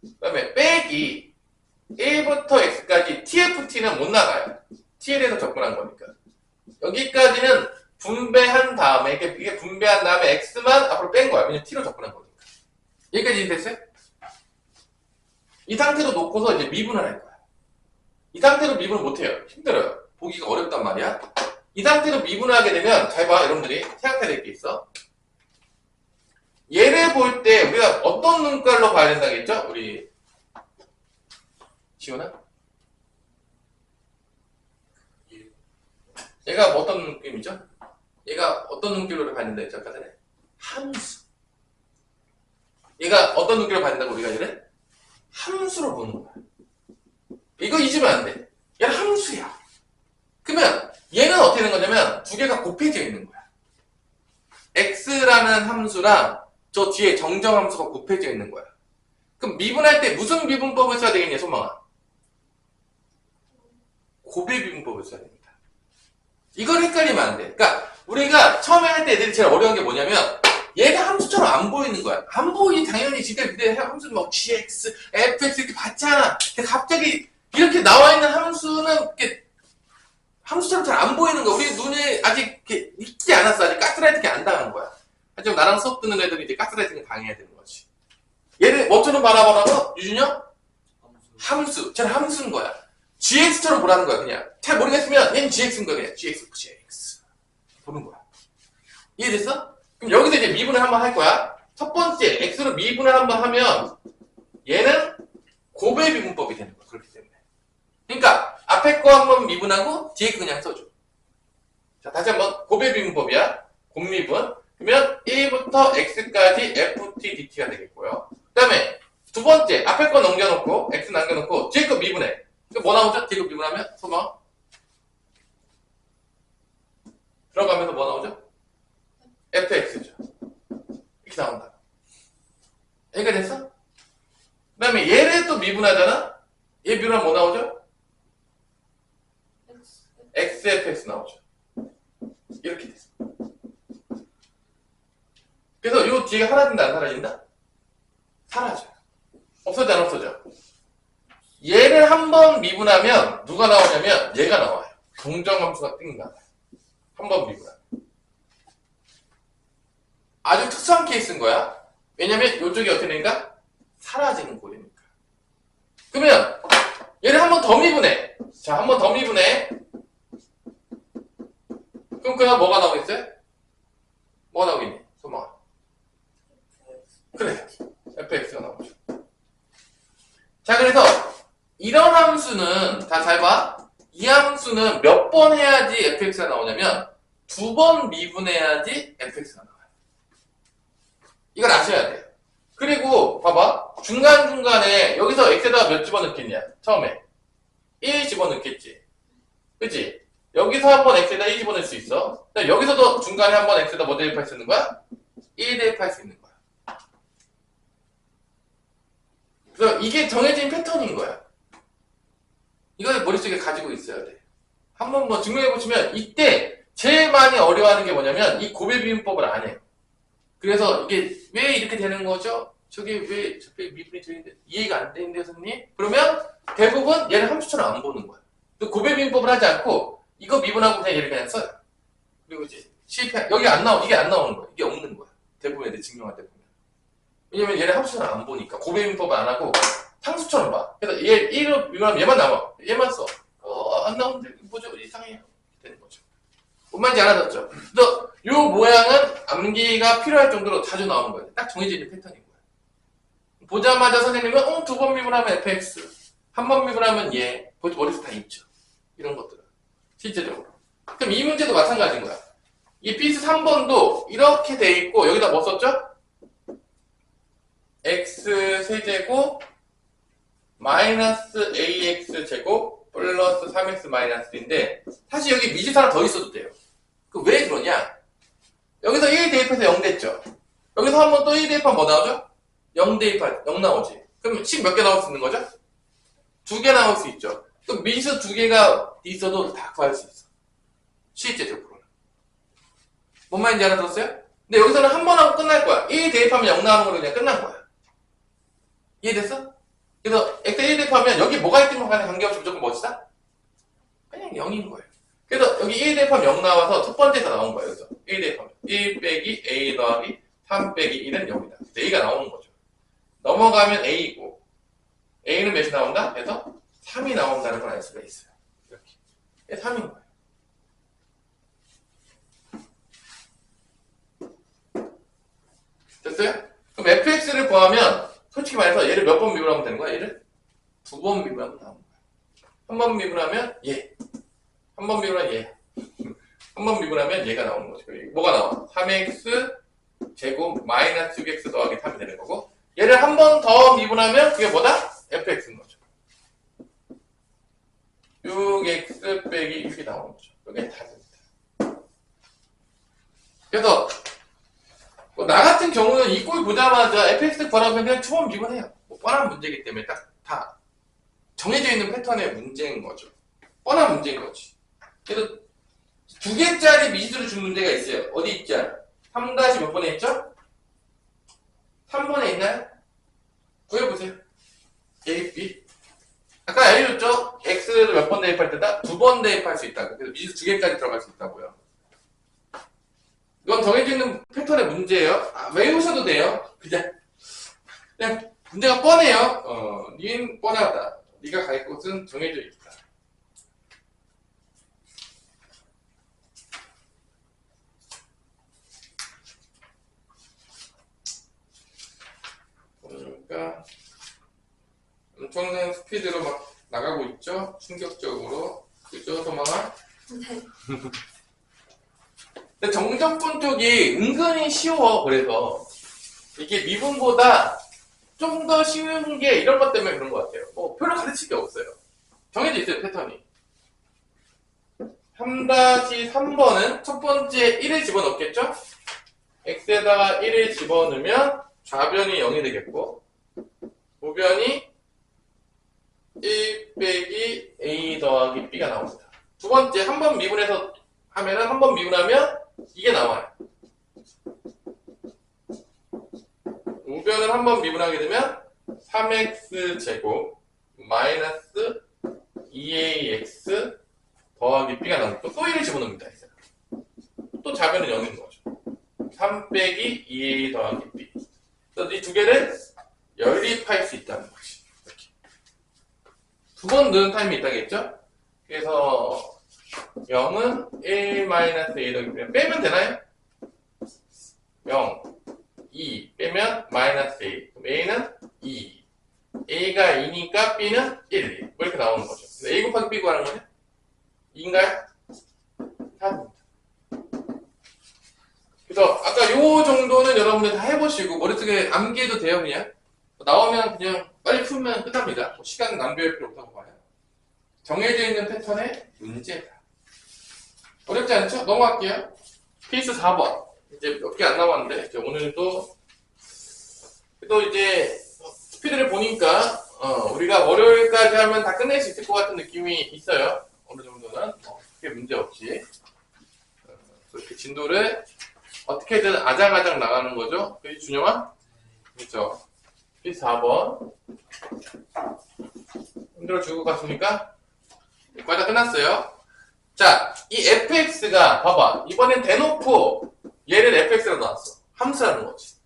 그 다음에 빼기 1부터 x까지 tft는 못 나가요. t에 대해서 접근한 거니까. 여기까지는 분배한 다음에, 이게 분배한 다음에 x만 앞으로 뺀 거야. 왜냐면 t로 접근한 거니까. 여기까지 이해됐어요? 이 상태로 놓고서 이제 미분을 할 거야. 이 상태로 미분을 못해요. 힘들어요. 보기가 어렵단 말이야. 이 상태로 미분을 하게 되면, 잘 봐, 여러분들이. 생각해야 될 게 있어. 얘를 볼 때 우리가 어떤 눈깔로 봐야 된다겠죠? 우리 지훈아? 얘가 어떤 느낌이죠? 얘가 어떤 눈길로 봐야 된다 했죠? 아까 전에? 함수. 얘가 어떤 눈길로 봐야 된다고 우리가 얘를? 함수로 보는 거야. 이거 잊으면 안 돼. 얘는 함수야. 그러면 얘는 어떻게 되는 거냐면 두 개가 곱해져 있는 거야. x라는 함수랑 저 뒤에 정정함수가 곱해져 있는 거야. 그럼 미분할 때 무슨 미분법을 써야 되겠냐, 소망아? 곱의 미분법을 써야 됩니다. 이걸 헷갈리면 안 돼. 그러니까 우리가 처음에 할 때 애들이 제일 어려운 게 뭐냐면 얘가 함수처럼 안 보이는 거야. 안 보이니 당연히 지금 근데 함수는 뭐 gx, fx 이렇게 봤잖아. 근데 갑자기 이렇게 나와 있는 함수는 이렇게 함수처럼 잘 안 보이는 거야. 우리 눈에 아직 이렇게 익지 않았어. 아직 가스라이팅이 안 당한 거야. 하지만 나랑 수업 듣는 애들이 이제 가스라이팅을 당해야 되는 거지. 얘를 뭐처럼 바라보라고? 유준영? 함수. 쟤는 함수인 거야. gx처럼 보라는 거야, 그냥. 잘 모르겠으면 얘는 gx인 거야, 그냥. gx, gx. 보는 거야. 이해됐어? 그럼 여기서 이제 미분을 한번 할 거야. 첫 번째, x로 미분을 한번 하면 얘는 곱의 미분법이 되는 거야, 그렇기 때문에. 그러니까 앞에 거 한번 미분하고 뒤에 거 그냥 써줘. 자, 다시 한번 곱의 미분법이야. 곱미분. 그러면 1부터 x까지 ft dt가 되겠고요. 그 다음에 두 번째, 앞에 거 넘겨놓고, x 남겨놓고, 뒤에 거 미분해. 그 뭐 나오죠? 뒤에 거 미분하면? 소망. 들어가면서 뭐 나오죠? fx죠. 이렇게 나온다. 얘가 됐어? 그 다음에 얘를 또 미분하잖아? 얘 미분하면 뭐 나오죠? xfx 나오죠. 이렇게 됐어. 그래서 요 뒤가 사라진다, 안 사라진다? 사라져요. 없어져, 안 없어져? 얘를 한번 미분하면 누가 나오냐면 얘가 나와요. 동정함수가 띵 나와요. 한번 미분하면. 아주 특수한 케이스인 거야. 왜냐면 이쪽이 어떻게 되니까? 사라지는 꼴이니까. 그러면 얘를 한 번 더 미분해. 자, 한 번 더 미분해. 그럼 그냥 뭐가 나오겠어요? 뭐가 나오겠니? 소망아. 그래. fx가 나오죠. 자, 그래서 이런 함수는 다 잘 봐. 이 함수는 몇 번 해야지 fx가 나오냐면 두 번 미분해야지 fx가 나와요. 이걸 아셔야 돼요. 그리고 봐봐. 중간중간에 여기서 x에다가 몇 집어넣겠냐? 처음에 1 집어넣겠지. 그치? 여기서 한번 x에다 1 집어넣을 수 있어. 여기서도 중간에 한번 x에다 뭐 대입할 수 있는 거야? 1 대입할 수 있는 거야. 그래서 이게 정해진 패턴인 거야. 이걸 머릿속에 가지고 있어야 돼. 한번 뭐 증명해보시면 이때 제일 많이 어려워하는 게 뭐냐면 이 곱의 비문법을 안 해요. 그래서 이게 왜 이렇게 되는 거죠? 저게 왜 저게 미분이 되는데 이해가 안 되는데 선생님? 그러면 대부분 얘를 함수처럼 안 보는 거야. 또 곱의 비문법을 하지 않고 이거 미분하고 그냥 얘를 그냥 써요. 그리고 이제 실패 여기 안 나오 이게 안 나오는 거야. 이게 없는 거야. 대부분 애들 증명할 때 보면. 왜냐면 얘를 함수처럼 안 보니까 곱의 비문법을 안 하고 상수처럼 봐. 그래서 얘 1로 미분하면 얘만 나와. 얘만 써. 안 나오는데 뭐죠? 이상해요. 되는 거죠. 뭔 말인지 알아듣죠? 그래서 이 모양은 암기가 필요할 정도로 자주 나오는 거예요. 딱 정해져 있는 패턴인 거예요. 보자마자 선생님은 두 번 미분하면 fx, 한 번 미분하면 얘. 머릿속 다 있죠. 이런 것들은. 실제적으로. 그럼 이 문제도 마찬가지인 거야. 이 피스 3번도 이렇게 돼 있고 여기다 뭐 썼죠? x 세제곱 마이너스 ax 제곱 플러스 3x 마이너스인데 사실 여기 미지수 하나 더 있어도 돼요. 그 왜 그러냐? 여기서 1 대입해서 0 됐죠? 여기서 한 번 또 1 대입하면 뭐 나오죠? 0 대입할 0 나오지. 그럼 식 몇 개 나올 수 있는 거죠? 2개 나올 수 있죠. 그럼 미지수 2개가 있어도 다 구할 수 있어. 실제적으로는. 뭔 말인지 알아들었어요? 근데 여기서는 한 번 하고 끝날 거야. 1 대입하면 0 나오는 걸로 그냥 끝난 거야. 이해됐어? 그래서 x 1 대입하면 여기 뭐가 있든 간에 관계없이 무조건 뭐지다? 그냥 0인 거예요. 그래서 여기 1 대입하면 0 나와서 첫 번째에서 나온 거예요. 그래서 1 대입하면 1 빼기 a 더하기 3 빼기 1은 0이다. 그래서 a가 나오는 거죠. 넘어가면 a이고 a는 몇이 나온다? 그래서 3이 나온다는 걸 알 수가 있어요. 이렇게. 3인 거예요. 됐어요? 그럼 fx를 구하면 솔직히 말해서 얘를 몇 번 미분하면 되는 거야? 얘를 2번 미분하면 나오는 거야. 한 번 미분하면 얘. 한 번 미분하면 얘. 한 번 미분하면 얘가 나오는 거죠. 뭐가 나와? 3x 제곱 마이너스 6x 더하기 3이 되는 거고 얘를 한 번 더 미분하면 그게 뭐다? fx인 거죠. 6x 빼기 6이 나오는 거죠. 이게 답입니다. 그래서 나 같은 경우는 이 꼴 보자마자 fx 구하라고 그냥 처음 미분해요. 뭐 뻔한 문제이기 때문에 딱 다 정해져 있는 패턴의 문제인 거죠. 뻔한 문제인 거지. 그래서 2개짜리 미지수를 준 문제가 있어요. 어디 있죠? 3 다시 몇 번에 있죠? 3번에 있나요? 구해보세요. A, B. 아까 알려줬죠? X를 몇 번 대입할 때다? 2번 대입할 수 있다고. 그래서 미지수 2개까지 들어갈 수 있다고요. 이건 정해져 있는 패턴의 문제예요. 외우셔도 돼요. 그냥 문제가 뻔해요. 닌 뻔하다. 네가 갈 곳은 정해져 있다. 그러니까 엄청난 스피드로 막 나가고 있죠? 충격적으로. 그죠, 소망아? 네. 근데 정적분 쪽이 은근히 쉬워. 그래서 이게 미분보다 좀 더 쉬운 게 이런 것 때문에 그런 것 같아요. 뭐 별로 가르칠 게 없어요. 정해져 있어요, 패턴이. 3-3번은 첫 번째 1을 집어넣겠죠? x에다가 1을 집어넣으면 좌변이 0이 되겠고 우변이 1 빼기 a 더하기 b가 나옵니다. 두 번째 한 번 미분해서 하면은 한 번 미분하면 이게 나와요. 우변을 한 번 미분하게 되면 3x 제곱 마이너스 2ax 더하기 b가 나옵니다. 또 1을 집어넣습니다. 이제. 또 좌변은 0인 거죠. 3 빼기 2a 더하기 b. 그래서 이 두 개를 연립할 수 있다는 것이. 이렇게. 두 번 넣은 타임이 있다겠죠? 그래서 0은 1 마이너스 a 더하기 b. 빼면 되나요? 0, 2 빼면 마이너스 a. 그럼 a는 2. a가 2니까 b는 1. 뭐 이렇게 나오는 거죠. a 곱하기 b 구하는 거냐? 2인가요? 3입니다. 그래서 아까 요 정도는 여러분들 다 해보시고 머릿속에 암기해도 돼요. 그냥 나오면 그냥 빨리 풀면 끝납니다. 뭐 시간 낭비할 필요 없다고 봐요. 정해져 있는 패턴의 문제다. 어렵지 않죠? 넘어갈게요. 케이스 4번. 이제 몇 개 안 남았는데 이제 오늘도 또 이제 스피드를 보니까 우리가 월요일까지 하면 다 끝낼 수 있을 것 같은 느낌이 있어요. 어느 정도는 크게 문제 없이 그렇게 진도를 어떻게든 아장아장 나가는 거죠. 그게 준영아? 그렇죠. 케이스 4번 힘들어 죽을 것 같습니까? 거의 다 끝났어요. 자, 이 fx가 봐봐. 이번엔 대놓고 얘를 fx로 나왔어. 함수라는 거지.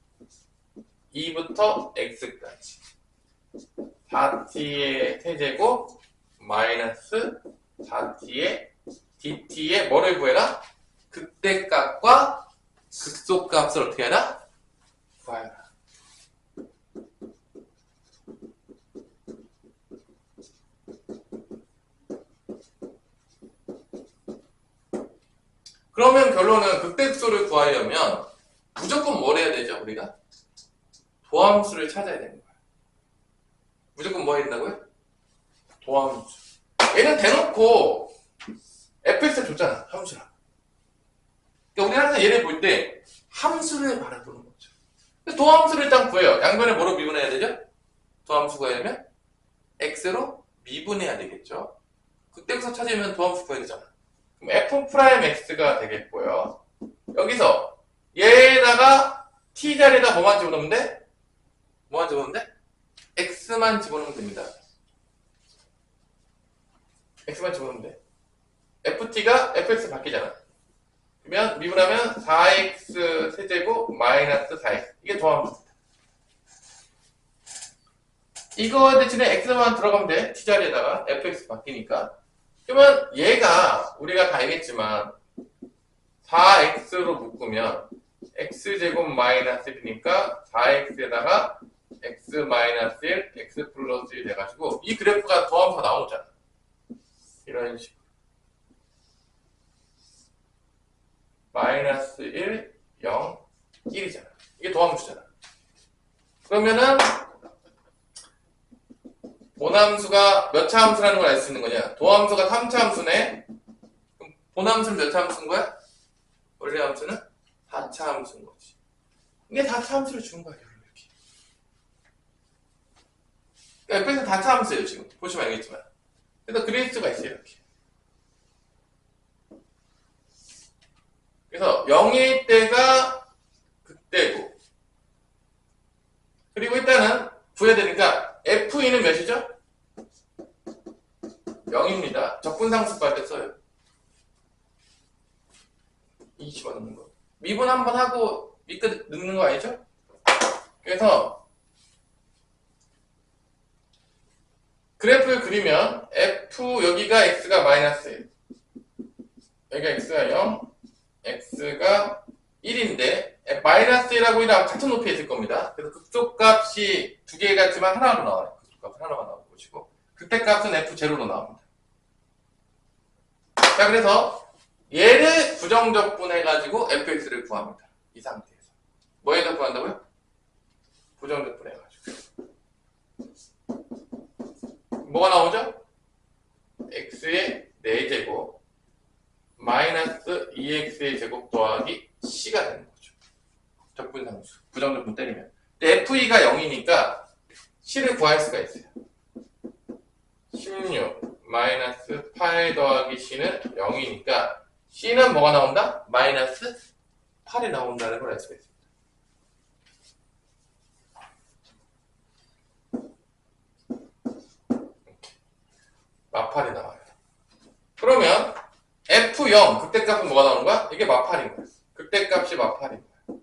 2부터 x까지 4t의 세제곱 마이너스 4t의 dt의 뭐를 구해라? 극대값과 극소값을 어떻게 해라? 구하라. 그러면 결론은 극대극소를 구하려면 무조건 뭘 해야 되죠, 우리가? 도함수를 찾아야 되는 거야. 무조건 뭐 해야 된다고요? 도함수. 얘는 대놓고 fx를 줬잖아, 함수라. 그러니까 우리는 항상 얘를 볼 때 함수를 바라보는 거죠. 도함수를 일단 구해요. 양변에 뭐로 미분해야 되죠? 도함수 구하려면 x로 미분해야 되겠죠. 극대극소 찾으면 도함수 구해야 되잖아. 그럼 f'x가 되겠고요. 여기서 얘에다가 t 자리에다 뭐만 집어넣으면 돼? 뭐만 집어넣으면 돼? x만 집어넣으면 됩니다. x만 집어넣으면 돼. ft가 fx 바뀌잖아. 그러면 미분하면 4x 세제곱 마이너스 4x. 이게 도함수입니다. 이거 대신에 x만 들어가면 돼. t 자리에다가 fx 바뀌니까. 그러면 얘가 우리가 다 알겠지만 4x로 묶으면 x제곱 마이너스 1이니까 4x에다가 x 마이너스 1, x 플러스 1 돼가지고 이 그래프가 도함수가 나오잖아. 이런 식으로 마이너스 1, 0, 1이잖아. 이게 도함수잖아. 그러면은 본함수가 몇 차 함수라는 걸 알 수 있는 거냐? 도함수가 3차 함수네. 그럼 본함수는 몇 차 함수인 거야? 원래 함수는 4차 함수인 거지. 이게 4차 함수를 주는 거야, 이렇게. 그러니까 옆에서 4차 함수예요, 지금. 보시면 알겠지만. 그래서 그릴 수가 있어요, 이렇게. 그래서 0일 때가 극대고. 그리고 일단은 구해야 되니까 F는 몇이죠? 0입니다. 적분상수 구할 때 써요. 2 집어넣는 거. 미분 한번 하고 밑끝 넣는 거 아니죠? 그래서 그래프를 그리면 F 여기가 X가 마이너스 1. 여기가 X가 0, X가 1인데 마이너스 1하고 1하고 같은 높이에 있을 겁니다. 그래서 극소값이 두 개가 있지만 하나로 나와요. 극소값은 하나가 나오고 보시고 극대값은 F0로 나옵니다. 자, 그래서 얘를 부정적분해가지고 fx를 구합니다. 이 상태에서. 뭐에다 구한다고요? 부정적분해가지고. 뭐가 나오죠? x의 4제곱 마이너스 2x의 제곱 더하기 c가 되는 거죠. 적분상수. 부정적분 때리면. 근데 f가 0이니까 c를 구할 수가 있어요. 16 마이너스 8 더하기 c는 0이니까 c는 뭐가 나온다? 마이너스 8이 나온다는 걸 알 수가 있습니다. 마팔이 나와요. 그러면 F0 극대값은 뭐가 나오는 거야? 이게 마팔인 거야. 극대값이 마팔인 거야.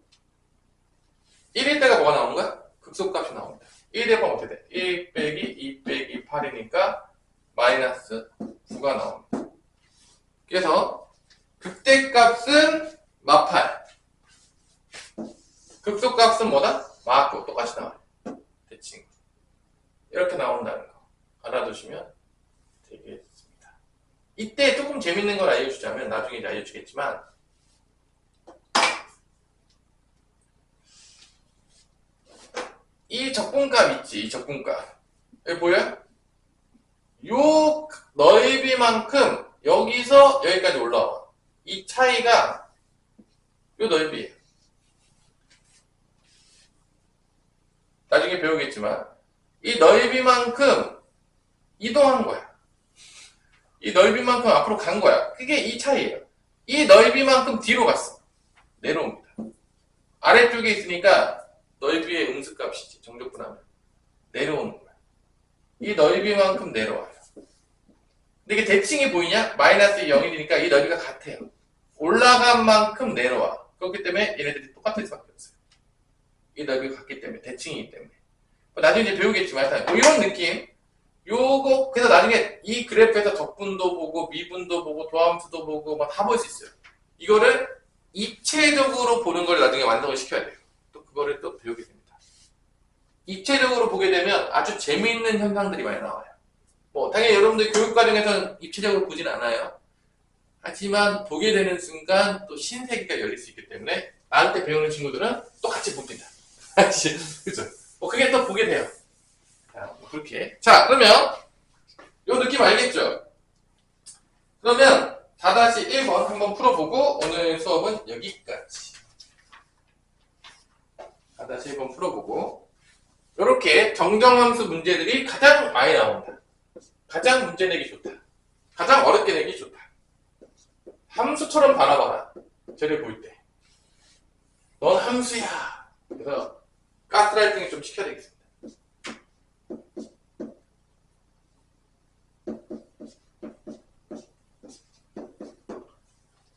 1일 때가 뭐가 나오는 거야? 극소값이 나옵니다. 1 대입하면 어떻게 돼? 1 빼기 2 빼기 8이니까 마이너스 9가 나옵니다. 그래서 극대값은 마팔, 극소값은 뭐다? 마9 똑같이 나와요. 대칭. 이렇게 나온다는 거 알아두시면 되겠습니다. 이때 조금 재밌는 걸 알려주자면 나중에 이제 알려주겠지만 이 적분값 있지, 이 적분값. 여기 보여요? 요 넓이만큼 여기서 여기까지 올라와. 이 차이가 요 넓이에요. 나중에 배우겠지만 이 넓이만큼 이동한 거야. 이 넓이만큼 앞으로 간 거야. 그게 이 차이예요. 이 넓이만큼 뒤로 갔어. 내려옵니다. 아래쪽에 있으니까 넓이의 음수값이지. 정적분하면 내려오는 거야. 이 넓이만큼 내려와요. 근데 이게 대칭이 보이냐? 마이너스 0이니까 이 넓이가 같아요. 올라간 만큼 내려와. 그렇기 때문에 얘네들이 똑같을 수밖에 없어요. 이 넓이가 같기 때문에, 대칭이기 때문에. 나중에 이제 배우겠지만 일단 뭐 이런 느낌. 요거 그래서 나중에 이 그래프에서 적분도 보고 미분도 보고 도함수도 보고 막 다 볼 수 있어요. 이거를 입체적으로 보는 걸 나중에 완성을 시켜야 돼요. 또 그거를 또 배우게 됩니다. 입체적으로 보게 되면 아주 재미있는 현상들이 많이 나와요. 뭐 당연히 여러분들 교육 과정에서는 입체적으로 보진 않아요. 하지만 보게 되는 순간 또 신세계가 열릴 수 있기 때문에 나한테 배우는 친구들은 또 같이 봅니다. 그죠? 뭐 그게 또 보게 돼요. 자, 뭐 그렇게. 자, 그러면 요 느낌 알겠죠? 그러면 4-1번 한번 풀어보고 오늘 수업은 여기까지. 4-1번 풀어보고 이렇게 정정함수 문제들이 가장 많이 나온다. 가장 문제 내기 좋다. 가장 어렵게 내기 좋다. 함수처럼 바라봐라. 쟤를 볼 때. 넌 함수야. 그래서 가스라이팅을 좀 시켜야 되겠습니다.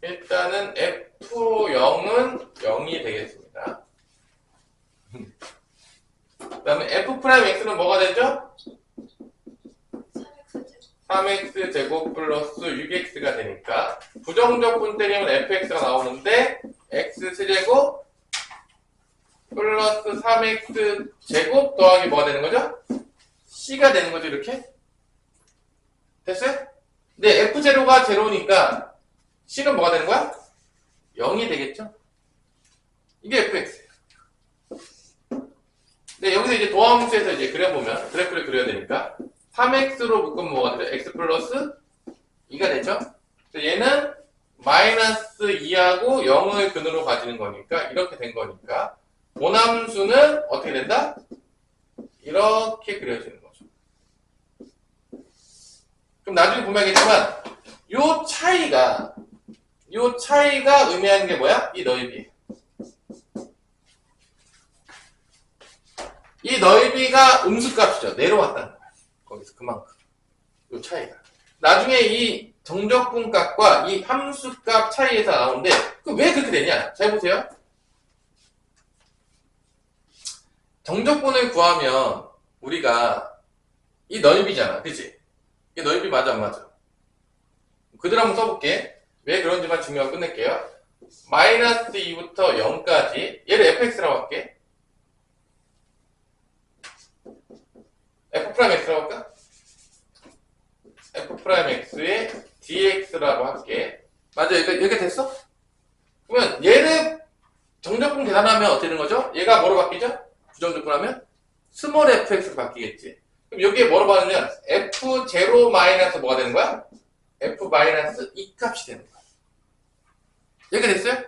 일단은 F0은 0이 되겠습니다. 그 다음에 F'X는 뭐가 되죠? 3x 제곱 플러스 6x가 되니까 부정적분 때리면 fx가 나오는데 x 세제곱 플러스 3x 제곱 더하기 뭐가 되는 거죠? c가 되는 거죠, 이렇게? 됐어요? 근데 f0가 제로니까 c는 뭐가 되는 거야? 0이 되겠죠? 이게 fx예요. 근데 여기서 이제 도함수에서 이제 그려보면 그래프를 그려야 되니까 3x로 묶으면 뭐가 돼요? x 플러스 2가 되죠? 얘는 마이너스 2하고 0을 근으로 가지는 거니까 이렇게 된 거니까 모함수는 어떻게 된다? 이렇게 그려지는 거죠. 그럼 나중에 보면 알겠지만 요 차이가 의미하는 게 뭐야? 이 넓이에요. 이 넓이가 음수값이죠. 내려왔다는 거야. 거기서 그만큼. 요 차이가. 나중에 이 정적분 값과 이 함수값 차이에서 나오는데 왜 그렇게 되냐? 잘 보세요. 정적분을 구하면 우리가 이 넓이잖아. 그치? 이 넓이 맞아 안 맞아? 그대로 한번 써볼게. 왜 그런지만 증명하고 끝낼게요. 마이너스 2부터 0까지 얘를 fx라고 할게. f'x라고 할까? f'x에 dx라고 할게. 맞아, 여기가 됐어? 그러면 얘를 정적분 계산하면 어떻게 되는 거죠? 얘가 뭐로 바뀌죠? 부정적분 하면 스몰 fx로 바뀌겠지. 그럼 여기에 뭐로 받으면 f0 마이너스 뭐가 되는 거야? f 마이너스 2 값이 되는 거야. 이렇게 됐어요?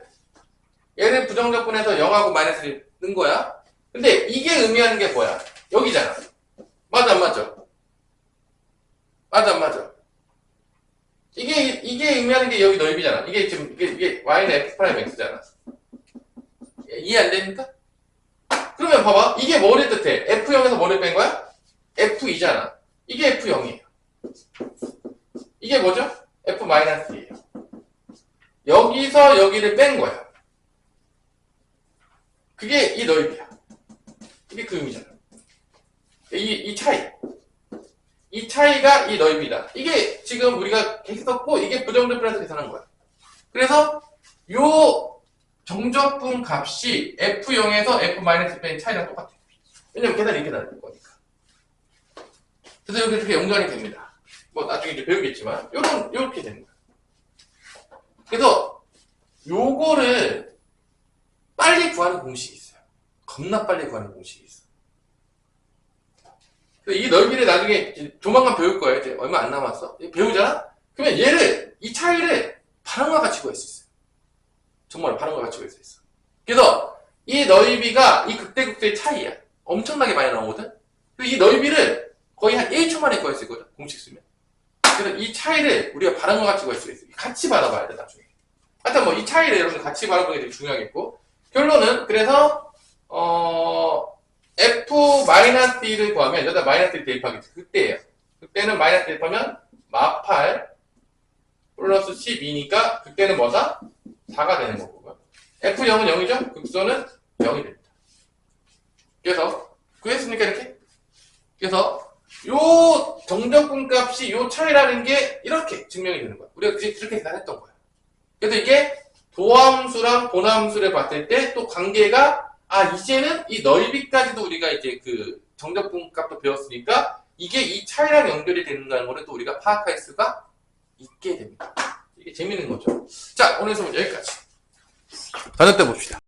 얘를 부정적분해서 0하고 마이너스를 넣은 거야. 근데 이게 의미하는 게 뭐야? 여기잖아. 맞아, 안 맞아? 맞아, 안 맞아? 이게 의미하는 게 여기 넓이잖아. 이게 지금, 이게 y는 f' x잖아. 이해 안 됩니까? 그러면 봐봐. 이게 뭐를 뜻해? f0에서 뭐를 뺀 거야? f2잖아. 이게 f0이에요. 이게 뭐죠? f-2예요. 여기서 여기를 뺀 거야. 그게 이 넓이야. 이게 그 의미잖아. 이 차이. 이 차이가 이 넓이다. 이게 지금 우리가 계속 썼고, 이게 부정적분해서 계산한 거야. 그래서 요 정적분 값이 f0에서 f- 뺀 차이랑 똑같아. 왜냐면 계산이 이렇게 나는 거니까. 그래서 여기 이렇게 연관이 됩니다. 뭐 나중에 이제 배우겠지만, 요렇게 되는 거야. 그래서 요거를 빨리 구하는 공식이 있어요. 겁나 빨리 구하는 공식이 있어. 이 넓이를 나중에 조만간 배울 거예요. 이제 얼마 안 남았어. 배우잖아? 그러면 얘를, 이 차이를 바람과 같이 구할 수 있어요. 정말 바람과 같이 구할 수 있어. 그래서 이 넓이가 이 극대극소의 차이야. 엄청나게 많이 나오거든? 그래서 이 넓이를 거의 한 1초 만에 구할 수 있거든. 공식 쓰면. 그래서 이 차이를 우리가 바람과 같이 구할 수 있어요. 같이 받아봐야 돼, 나중에. 하여튼 뭐 이 차이를 여러분 같이 바라보는 게 되게 중요하겠고. 결론은, 그래서, f-1을 구하면, 여기다 -1 대입하겠지. 그때예요. 그때는 -1 대입하면, -8 플러스 12니까, 그때는 뭐다? 4가 되는 거고요. f0은 0이죠? 극소는 0이 됩니다. 그래서, 구했습니까, 이렇게? 그래서, 요 정적분 값이 요 차이라는 게 이렇게 증명이 되는 거야. 우리가 그렇게 계산했던 거야. 그래서 이게 도함수랑 본함수를 봤을 때 또 관계가, 이제는 이 넓이까지도 우리가 이제 그 정적분 값도 배웠으니까 이게 이 차이랑 연결이 된다는 거를 또 우리가 파악할 수가 있게 됩니다. 이게 재밌는 거죠. 자, 오늘 수업 여기까지. 다음 때 봅시다.